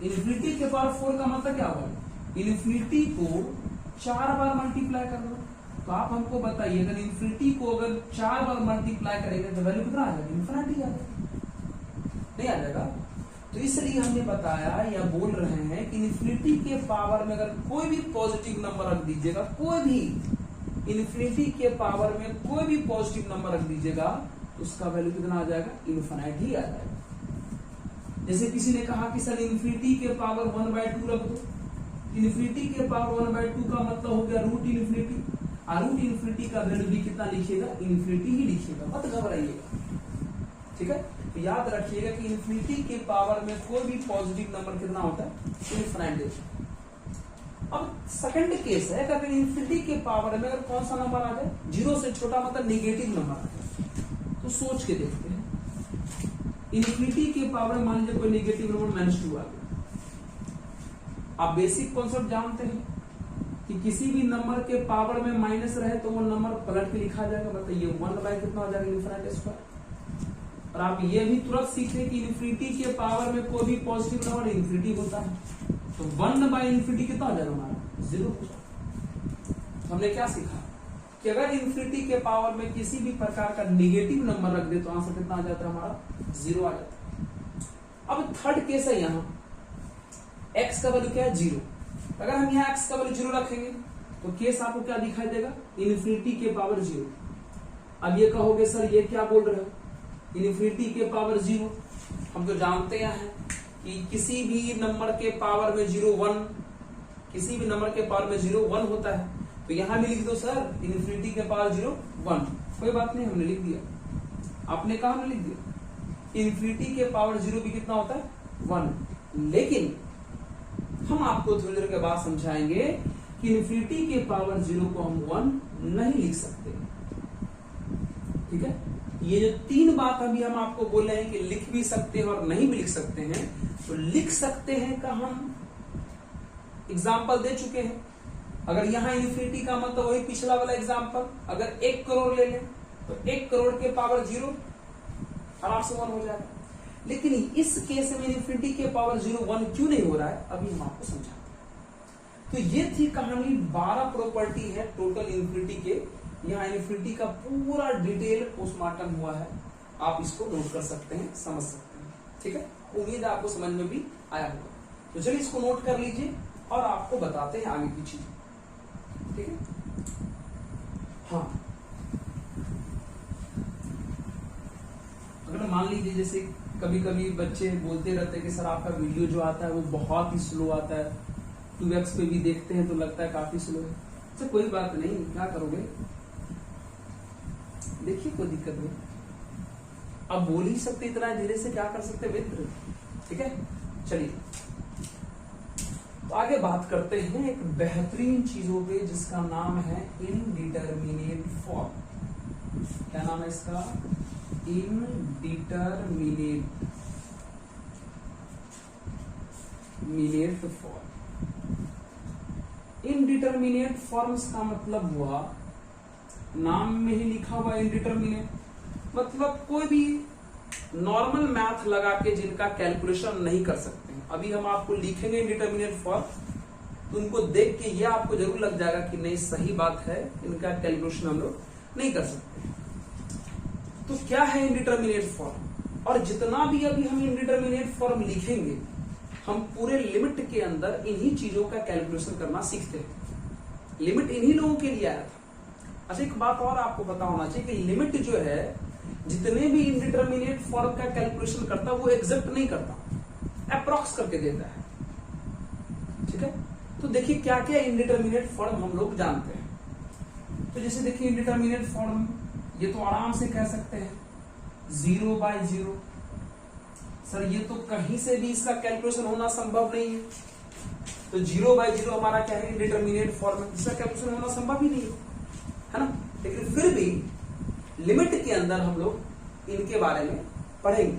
इन्फिनिटी के पावर 4 का मतलब क्या होगा, इन्फिनिटी को 4 बार मल्टीप्लाई कर दो, तो आप हमको बताइए अगर इन्फिनिटी को अगर 4 बार मल्टीप्लाई करेंगे तो वैल्यू कितना आ जाएगा, इन्फिनिटी आ जाएगा, नहीं आ जाएगा। तो इसलिए हमने बताया या बोल रहे हैं कि इन्फिनिटी के पावर में अगर कोई भी पॉजिटिव नंबर रख दीजिएगा, कोई भी इन्फिनिटी के पावर में कोई भी पॉजिटिव नंबर रख दीजिएगा तो उसका वैल्यू कितना आ जाएगा, इन्फिनिट ही आ जाएगा। जैसे किसी ने कहा कि सर इन्फिनिटी के पावर 1/2 रख दो, इन्फिनिटी के पावर 1/2 का मतलब हो गया रूट इन्फिनिटी, और रूट इन्फिनिटी का वैल्यू भी कितना लिखिएगा, इन्फिनिटी ही लिखिएगा, मत घबराइएगा, ठीक है। तो याद रखिएगा कि इन्फिनिटी के पावर में कोई भी पॉजिटिव नंबर कितना होता है, इन्फिनिट। अब सेकंड केस है अगर इन्फिनिटी के पावर में अगर कौन सा नंबर आ जाए, 0 से छोटा मतलब नेगेटिव नंबर आ जाए, तो सोच के देखते हैं, इन्फिनिटी के पावर में मान लीजिए कोई नेगेटिव नंबर -2 आ गया, आप बेसिक कॉन्सेप्ट जानते हैं कि किसी भी नंबर के पावर में माइनस रहे तो वो नंबर पलट के लिखा जाएगा, बताइए 1 कितना हो जाएगा, इन्फिनिट स्क्वायर। और आप ये भी तुरंत सीखे कि इन्फिनिटी के पावर में कोई भी पॉजिटिव नंबर इन्फिनिटी होता है, तो 1/इन्फिनिटी कितना हो जाएगा हमारा, 0 हो जाएगा। हमने क्या सीखा कि अगर इन्फिनिटी के पावर में किसी भी प्रकार का निगेटिव नंबर रख दे तो आंसर कितना आ जाता है हमारा, 0 आ जाता है। अब थर्ड केस है, यहाँ x का वैल्यू क्या है, 0, अगर हम यहाँ x का वैल्यू 0 रखेंगे तो केस आपको क्या दिखाई देगा, इन्फिनिटी के पावर 0। अब ये कहोगे सर ये क्या बोल रहे हो, इन्फिनिटी के पावर 0, हम तो जानते हैं कि किसी भी नंबर के पावर में 0 1, किसी भी नंबर के पावर में 0 1 होता है, तो यहां भी लिख दो सर इन्फिनिटी के पावर 0 1, कोई बात नहीं, हमने लिख दिया, आपने कहा हमने लिख दिया। इन्फिनिटी के पावर 0 भी कितना होता है, 1, लेकिन हम आपको थोड़ी देर के बाद समझाएंगे कि इन्फिनिटी के पावर 0 को हम 1 नहीं लिख सकते, ठीक है। ये जो 3 बात अभी हम आपको बोले हैं कि लिख भी सकते हैं और नहीं भी लिख सकते हैं, तो लिख सकते हैं का हम एग्जाम्पल दे चुके हैं। अगर यहाँ इन्फिनिटी का मतलब वही पिछला वाला एग्जाम्पल, अगर 1 करोड़ ले लें तो 1 करोड़ के पावर 0 आराम से 1 हो जाएगा, लेकिन इस केस में इन्फिनिटी के पावर 0 1 क्यों नहीं हो रहा है, अभी हम आपको समझाते हैं। तो ये थी कहानी, 12 प्रॉपर्टी है टोटल इन्फिनिटी के, यहाँ इन्फिनिटी का पूरा डिटेल पोस्टमार्टम हुआ है, आप इसको नोट कर सकते हैं, समझ सकते हैं, ठीक है। उम्मीद है आपको समझ में भी आया होगा, तो चलिए इसको नोट कर लीजिए और आपको बताते हैं आगे की चीज, ठीक है। हाँ, अगर मान लीजिए जैसे कभी कभी बच्चे बोलते रहते हैं कि सर आपका वीडियो जो आता है वो बहुत ही स्लो आता है, 2x पे भी देखते हैं तो लगता है काफी स्लो है। अच्छा कोई बात नहीं, क्या करोगे, देखिए कोई दिक्कत नहीं, अब बोल ही सकते इतना धीरे से, क्या कर सकते मित्र, ठीक है। चलिए तो आगे बात करते हैं एक बेहतरीन चीजों पे जिसका नाम है इनडिटरमिनेट फॉर्म। क्या नाम है इसका? Indeterminate form. इनडिटरमिनेट फॉर्म्स का मतलब हुआ, नाम में ही लिखा हुआ इनडिटरमिनेट, मतलब कोई भी नॉर्मल मैथ लगा के जिनका कैलकुलेशन नहीं कर सकते हैं। अभी हम आपको लिखेंगे इनडिटरमिनेट फॉर्म, तो उनको देख के ये आपको जरूर लग जाएगा कि नहीं सही बात है, इनका कैलकुलेशन हम लोग नहीं कर सकते। तो क्या है इनडिटरमिनेट फॉर्म? और जितना भी अभी हम इनडिटरमिनेट फॉर्म लिखेंगे, हम पूरे लिमिट के अंदर इन्हीं चीजों का कैलकुलेशन करना सीखते हैं। लिमिट इन्हीं लोगों के लिए आया था। अच्छा, एक बात और आपको पता होना चाहिए कि लिमिट जो है, जितने भी इनडिटरमिनेट फॉर्म का कैलकुलेशन करता है वो एग्जैक्ट नहीं करता, अप्रॉक्स करके देता है। ठीक है, तो देखिए क्या क्या इनडिटरमिनेट फॉर्म हम लोग जानते हैं। तो जैसे देखिए इनडिटरमिनेट फॉर्म, ये तो आराम से कह सकते हैं 0/0। सर ये तो कहीं से भी इसका कैलकुलेशन होना संभव नहीं है, तो 0/0 हमारा क्या है? इनडिटरमिनेट फॉर्म, इसका कैलकुलेशन होना संभव ही नहीं है ना। लेकिन फिर भी लिमिट के अंदर हम लोग इनके बारे में पढ़ेंगे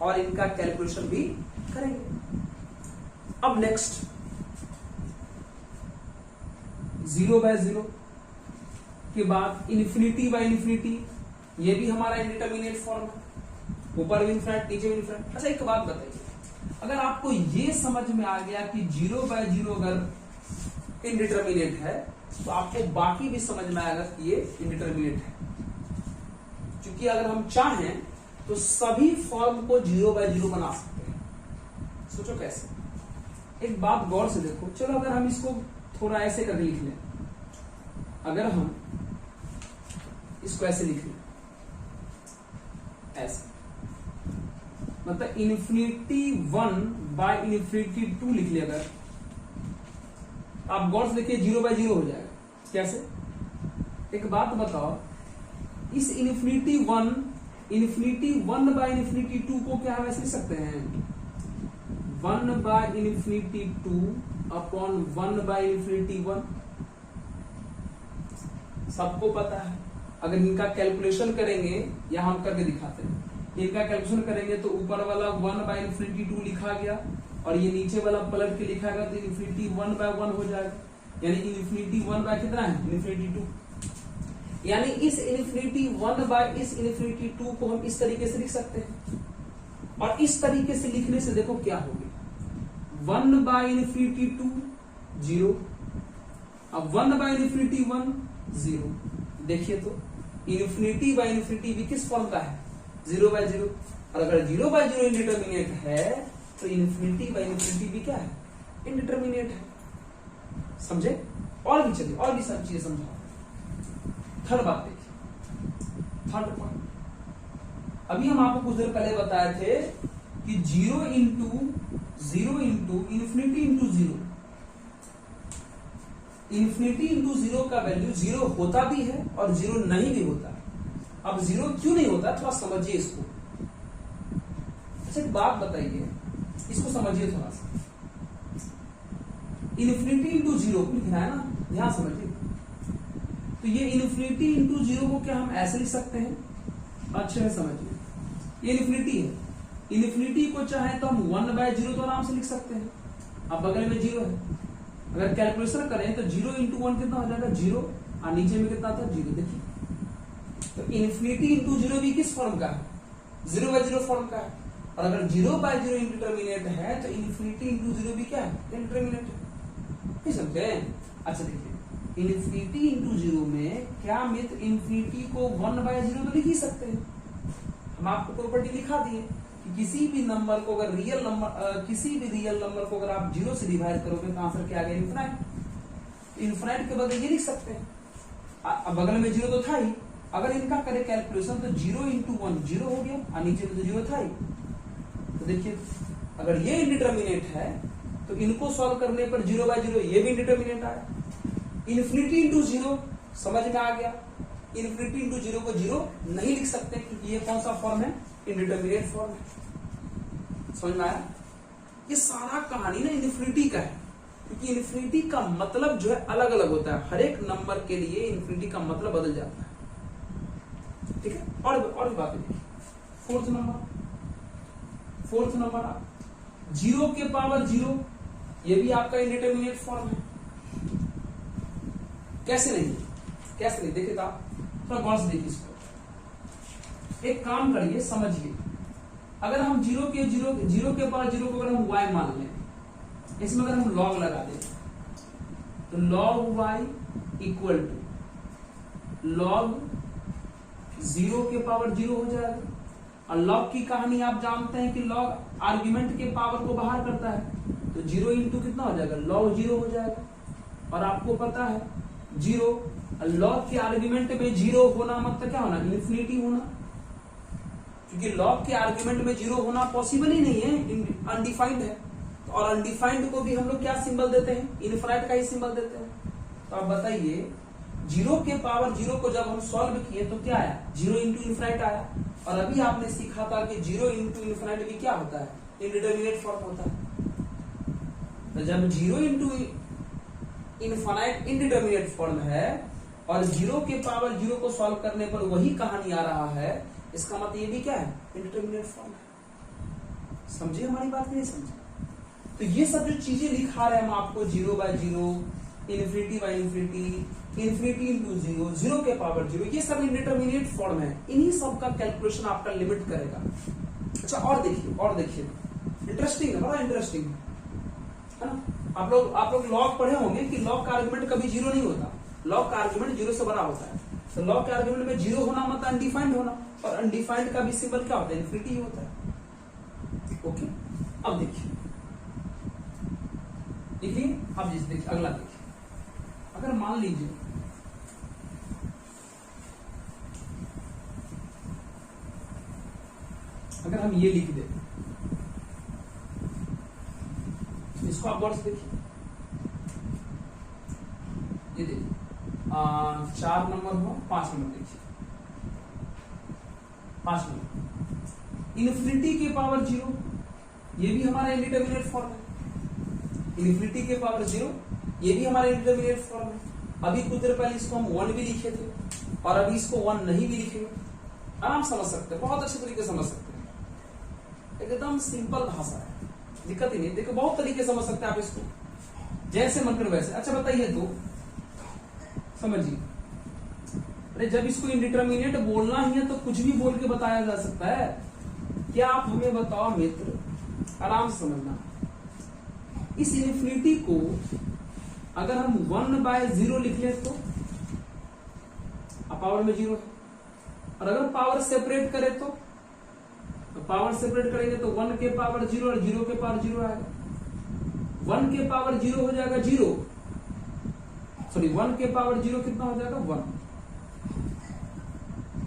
और इनका कैलकुलेशन भी करेंगे। अब नेक्स्ट 0/0 के बाद इन्फिनिटी/इन्फिनिटी, ये भी हमारा इनडिटरमिनेट फॉर्म है, ऊपर भी इनफिनिट नीचे भी इनफिनिट। अच्छा, एक बात बताइए, अगर आपको ये समझ में आ गया कि 0/0 अगर इनडिटरमिनेट है, तो आपको बाकी भी समझ में आएगा कि ये इनडिटरमिनेट है। क्योंकि अगर हम चाहें तो सभी फॉर्म को 0/0 बना सकते हैं। सोचो कैसे? एक बात गौर से देखो। चलो अगर हम इसको थोड़ा ऐसे करके लिख लें, अगर हम इसको ऐसे लिख लें, ऐसे मतलब इन्फिनिटी/2 लिख लिया, अगर आप गौर से देखिए 0/0 हो जाएगा। कैसे? एक बात बताओ, इस इन्फिनिटी/2 को क्या हम ऐसे लिख सकते हैं? 1/2 अपॉन 1/1। सबको पता है, अगर इनका कैलकुलेशन करेंगे, या हम करके दिखाते हैं, इनका कैलकुलेशन करेंगे तो ऊपर वाला 1/2 लिखा गया और ये नीचे वाला पलट के लिखा गया, तो इन्फिनिटी 1/1 हो जाएगा। यानी इन्फिनिटी 1 कितना है? इन्फिनिटी 2। यानी इस इन्फिनिटी 1/2 को हम इस तरीके से लिख सकते हैं। और इस तरीके से लिखने से देखो क्या होगी, 1/2 0, अब 1/1 0। देखिए तो इन्फिनिटी/इन्फिनिटी भी किस फॉर्म का है? 0/0। और अगर 0/0 इनडिटरमिनेट है, तो इन्फिनिटी/इन्फिनिटी भी क्या है? इनडिटरमिनेट है। समझे? और भी चलिए, और भी सब चीजें समझाओ। थर्ड बात देखिए, थर्ड पॉइंट, अभी हम आपको कुछ देर पहले बताए थे कि 0 into infinity into 0, infinity into 0 का वैल्यू 0 होता भी है और 0 नहीं भी होता। अब 0 क्यों नहीं होता, थोड़ा समझिए इसको। अच्छा, एक बात बताइए, इसको समझिए थोड़ा सा। इन्फिनिटी इंटू 0 लिखना है ना, ध्यान समझिए। तो ये इन्फिनिटी इंटू 0 को क्या हम ऐसे लिख सकते हैं? अच्छे से समझिए, ये इन्फिनिटी है। इन्फिनिटी को चाहे तो हम 1/0 तो आराम से लिख सकते हैं। अब बगल में 0 है, अगर कैलकुलेशन करें तो 0 इंटू 1 कितना हो जाएगा? 0, और नीचे में कितना था? 0। देखिए, तो इन्फिनिटी इंटू 0 भी किस फॉर्म का है? 0/0 फॉर्म का है। और अगर 0/0 इंडिटरमिनेट है, तो इन्फिनिटी इंटू 0 भी क्या है? इंडिटरमिनेट है। नहीं समझे? अच्छा देखिए, इन्फिनिटी इंटू 0 में क्या मित्र इन्फिनिटी को 1/0 तो लिख ही सकते हैं। हम आपको प्रॉपर्टी दिखा दिए कि किसी भी नंबर को अगर रियल नंबर को अगर आप 0 से डिवाइड करोगे तो आंसर क्या आ गया? इन्फिनाइट। इन्फिनाइट के बदले ये लिख सकते हैं, अब बगल में 0 तो था ही। अगर इनका करें कैलकुलेशन तो 0 इंटू 1 0 हो गया, और नीचे में तो 0 था ही। तो देखिए, अगर ये इंडिटरमिनेट है तो इनको सॉल्व करने पर 0/0 ये भी इंडिटरमिनेट आया। इन्फिनिटी इंटू 0 समझ में आ गया, इन्फिनिटी इंटू 0 को 0 नहीं लिख सकते क्योंकि ये कौन सा फॉर्म है? इंडिटरमिनेट फॉर्म है। समझ में आया? ये सारा कहानी ना इन्फिनिटी का है, क्योंकि इन्फिनिटी का मतलब जो है अलग अलग होता है, हर एक नंबर के लिए इन्फिनिटी का मतलब बदल जाता है। ठीक है, और भी बातें देखिए। फोर्थ नंबर आप 0 के पावर 0, ये भी आपका इंडिटरमिनेट फॉर्म है। कैसे नहीं देखिएगा, थोड़ा गौर से देखिए इसको। एक काम करिए, समझिए, अगर हम 0 के पावर 0 को अगर हम y मान लें, इसमें अगर हम log लगा दें तो log y equal to log 0 के पावर 0 हो जाएगा। और log की कहानी आप जानते हैं कि log आर्ग्यूमेंट के पावर को बाहर करता है, तो 0 इंटू कितना हो जाएगा, log 0 हो जाएगा। और आपको पता है 0 log के आर्ग्यूमेंट में 0 होना मतलब क्या होना, इन्फिनिटी होना, क्योंकि log के आर्ग्यूमेंट में 0 होना पॉसिबल ही नहीं है, अनडिफाइंड है। और अनडिफाइंड को भी हम लोग क्या सिंबल देते हैं, इनफाइनाइट का ही सिंबल देते हैं। तो आप बताइए 0 के पावर 0 को जब हम सॉल्व किए तो क्या आया, 0 इंटू इनफाइनाइट आया। और अभी आपने सीखा था कि 0 इंटू इनफाइनाइट भी क्या होता है, इंडिटरमिनेट फॉर्म होता है। तो जब 0 इंटू इनफाइनाइट इंडिटरमिनेट फॉर्म है और 0 के पावर 0 को सॉल्व करने पर वही कहानी आ रहा है, इसका मतलब ये भी क्या है, इंडिटरमिनेट फॉर्म है। समझिए हमारी बात, नहीं समझे? तो ये सब जो चीजें लिखा रहे हैं हम आपको, 0/0, infinity by infinity, infinity into 0, 0 के पावर 0, ये सब इंडिटरमिनेट फॉर्म है। इन्हीं सब का कैलकुलेशन आपका लिमिट करेगा। अच्छा, और देखिए इंटरेस्टिंग है, बड़ा इंटरेस्टिंग है ना। आप लोग लॉग पढ़े होंगे कि लॉग का आर्गुमेंट कभी 0 नहीं होता, लॉग का आर्गुमेंट 0 से बड़ा होता है। तो लॉग के आर्गुमेंट में 0 होना मतलब अनडिफाइंड होना, और अनडिफाइंड का भी सिंबल क्या होता है, इन्फिनिटी होता है। ओके, अब देखिए अब देखिए अगला देखिए। अगर मान लीजिए अगर हम ये लिख दें, इसको आप गौर से देखिए, ये देखिए 4 नंबर हो, 5 नंबर देखिए, 5 नंबर इन्फिनिटी के पावर 0, ये भी हमारा इंडिटरमिनेट फॉर्म है। इन्फिनिटी के पावर 0, ये भी हमारा इंडिटरमिनेट फॉर्म है। अभी कुछ देर पहले इसको हम 1 भी लिखे थे, और अभी इसको 1 नहीं भी लिखेंगे। आराम समझ सकते हैं, बहुत अच्छे तरीके से समझ सकते हैं, एकदम सिंपल भाषा है, दिक्कत ही नहीं। देखो बहुत तरीके से समझ सकते हैं आप इसको, जैसे मन करे वैसे। अच्छा बताइए तो समझिए, अरे जब इसको इंडिटरमिनेट बोलना ही है तो कुछ भी बोल के बताया जा सकता है। क्या आप हमें बताओ मित्र, आराम से समझना, इस इन्फिनिटी को अगर हम 1/0 लिख ले तो पावर में 0 है, और अगर पावर सेपरेट करें तो पावर सेपरेट करेंगे तो 1 के पावर 0 और 0 के पावर 0 आएगा। 1 के पावर 0 हो जाएगा 0, सॉरी 1 के पावर 0 कितना हो जाएगा, 1।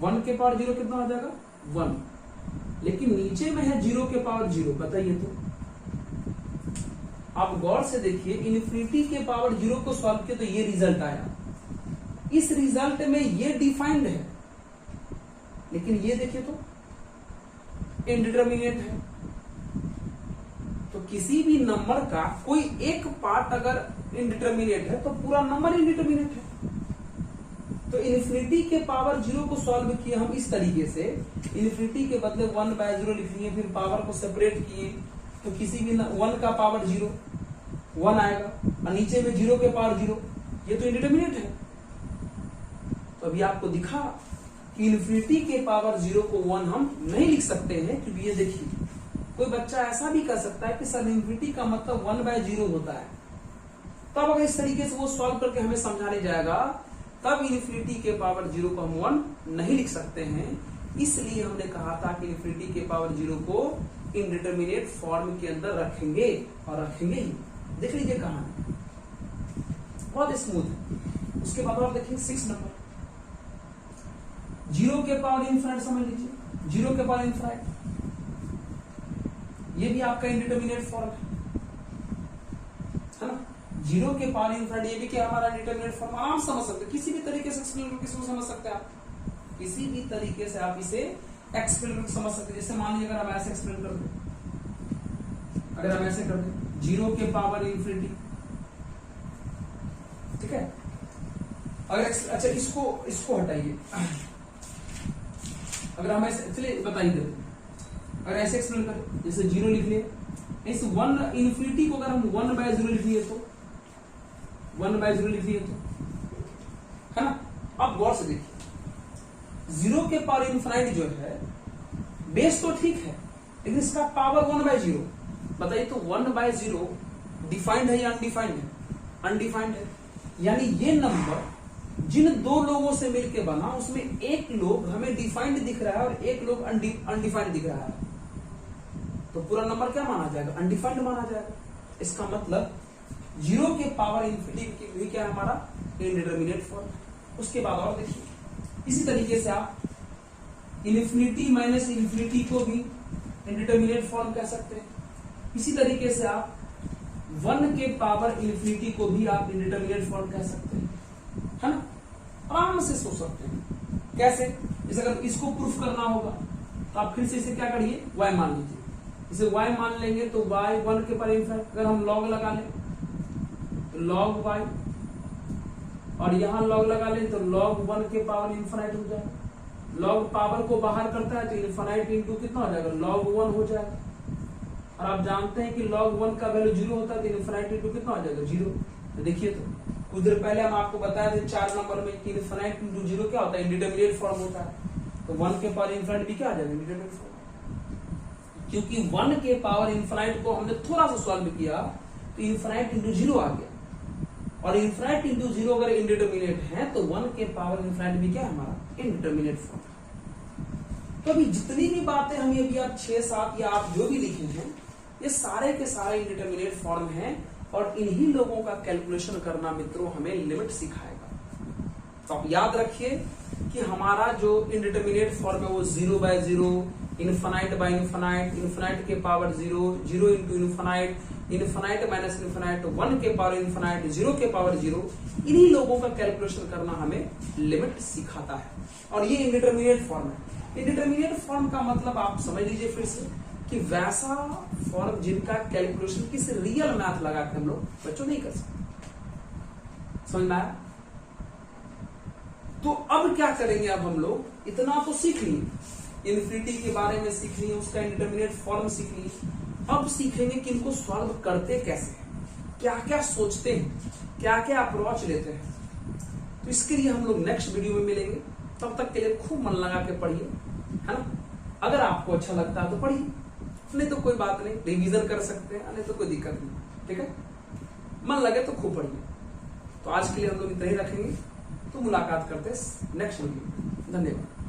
1 के पावर 0 कितना हो जाएगा, 1। लेकिन नीचे में है 0 के पावर 0, बताइए तो। आप गौर से देखिए, इन्फिनिटी के पावर 0 को सॉल्व किया तो ये रिजल्ट आया। इस रिजल्ट में ये डिफाइंड है, लेकिन ये देखिए तो इंडिटरमिनेट है। तो किसी भी नंबर का कोई एक पार्ट अगर इंडिटरमिनेट है तो पूरा नंबर इंडिटरमिनेट है। तो इन्फिनिटी के पावर 0 को सॉल्व किए हम इस तरीके से, इन्फिनिटी के बदले 1/0 लिख लिए, फिर पावर को सेपरेट किए, तो किसी भी 1 का पावर 0 1 आएगा, और नीचे में 0 के पावर 0, ये तो इंडिटरमिनेट है। तो अभी आपको दिखा कि इन्फिनिटी के पावर 0 को 1 हम नहीं लिख सकते हैं, क्योंकि ये देखिए कोई बच्चा ऐसा भी कर सकता है कि सर इन्फिनिटी का मतलब 1/0 होता है। तब अगर इस तरीके से वो सॉल्व करके हमें समझाने जाएगा, तब इन्फिनिटी के पावर 0 को हम 1 नहीं लिख सकते हैं। इसलिए हमने कहा था कि इन्फिनिटी के पावर 0 को इंडिटरमिनेट फॉर्म के अंदर रखेंगे, और रखेंगे ही। देख लीजिए कहानी बहुत स्मूथ है। उसके बाद आप देखेंगे 6 नंबर, 0 के पावर इनफाइनाइट समझ लीजिए, 0 के पावर इनफाइनाइट, ये भी आपका इंडिटरमिनेट फॉर्म है ना। 0 के पावर इनफाइनाइट, ये भी क्या हमारा इंडिटरमिनेट फॉर्म। आराम समझ सकते हैं, किसी भी तरीके से एक्सप्लेन करके इसको समझ सकते हैं आप, किसी भी तरीके से आप इसे एक्सप्लेन करके समझ सकते हैं। जैसे मान लीजिए अगर हम ऐसे एक्सप्लेन कर दें, अगर हम ऐसे कर दें 0 के पावर इंफिनिटी, ठीक है। अगर अच्छा इसको हटाइए, अगर हम ऐसे चलिए बताइए देते, अगर ऐसे एक्सप्लेन करें जैसे 0 लिख लिए, इस 1 इंफिनिटी को अगर हम 1/0 लिख लिए तो 1/0 लिख लिए तो, है ना। अब गौर से देखिए 0 के पावर इनफाइनाइट जो है बेस तो ठीक है, लेकिन इसका पावर 1/0, बताइए तो 1/0 डिफाइंड है या अनडिफाइंड है? अनडिफाइंड है। यानी ये नंबर जिन दो लोगों से मिलकर बना उसमें एक लोग हमें डिफाइंड दिख रहा है और एक लोग अनडिफाइंड दिख रहा है, तो पूरा नंबर क्या माना जाएगा? अनडिफाइंड माना जाएगा। इसका मतलब 0 के पावर इंफिनिटी भी क्या है हमारा? Indeterminate form. उसके बाद और देखिए, इसी तरीके से आप इन्फिनिटी माइनस इंफिनिटी को भी इनडिटरमिनेट फॉर्म कह सकते हैं। इसी तरीके से आप 1 के पावर इंफिनिटी को भी आप इनडिटरमिनेट फॉर्म कह सकते हैं, है ना। आराम से सोच सकते हैं। कैसे? जैसे अगर इसको प्रूफ करना होगा तो आप फिर से इसे क्या करिए? y मान लीजिए। इसे y मान लेंगे तो y 1 के पावर इंफिनिटी, अगर हम log लगा लें तो log y, और यहां log लगा लें तो log 1 के पावर इंफिनिटी हो जाएगा। log पावर को बाहर करता है तो इनफिनिटी इंटू कितना हो जाएगा? log 1 हो जाएगा। और आप जानते हैं कि log 1 का वैल्यू 0 होता है तो इनफिनिटी इंटू कितना हो जाएगा? 0। तो देखिए, तो कुछ देर पहले हम आपको बताया थे 4 नंबर में कि इनफिनिटी इंटू 0 क्या होता है? इनडिटरमिनेट फॉर्म होता है। तो 1 के पावर इंफिनिटी भी क्या आ जाएगा? Indeterminate form. क्योंकि 1 के पावर इंफिनिटी को हमने थोड़ा सा सॉल्व किया तो इनफिनिटी इंटू 0 आ गया, और इनफिनिटी इंटू 0 अगर इनडिटरमिनेट है तो 1 के पावर इंफिनिटी भी क्या है हमारा? Indeterminate form. तो अभी जितनी भी बातें हम अभी आप 6-7 या आप जो भी लिखे हैं, ये सारे के सारे इनडिटरमिनेट फॉर्म हैं, और इन्हीं लोगों का कैलकुलेशन करना मित्रों हमें लिमिट सिखाएगा। तो आप याद रखिए कि हमारा जो इनडिटरमिनेट फॉर्म है वो 0/0, इनफिनाइट बाय इनफिनाइट, इनफिनाइट के power 0, 0 into infinite, infinite minus infinite, 1 के पावर इनफिनाइट, 0 के पावर 0, इन्हीं लोगों का कैलकुलेशन करना हमें लिमिट सिखाता है। और ये इनडिटरमिनेट फॉर्म है। इनडिटरमिनेट फॉर्म का मतलब आप समझ लीजिए फिर से कि वैसा फॉर्म जिनका कैलकुलेशन किसी रियल मैथ लगा के हम लोग बच्चों नहीं कर सकते। समझ में आया? तो अब क्या करेंगे? अब हम लोग इतना तो सीख लिए, इन्फिनिटी के बारे में सीख लिए, उसका इंडिटरमिनेट फॉर्म सीख लिए। अब सीखेंगे कि इनको सॉल्व करते कैसे हैं, क्या क्या सोचते हैं, क्या क्या अप्रोच लेते हैं। तो इसके लिए हम लोग नेक्स्ट वीडियो में मिलेंगे। तब तक के लिए खूब मन लगा के पढ़िए, है ना। अगर आपको अच्छा लगता है तो पढ़िए, नहीं तो कोई बात नहीं, रिवीजन कर सकते हैं, नहीं तो कोई दिक्कत नहीं, ठीक है। मन लगे तो खूब पढ़िए। तो आज के लिए हम लोग इतना ही रखेंगे, तो मुलाकात करते हैं नेक्स्ट वीडियो। धन्यवाद।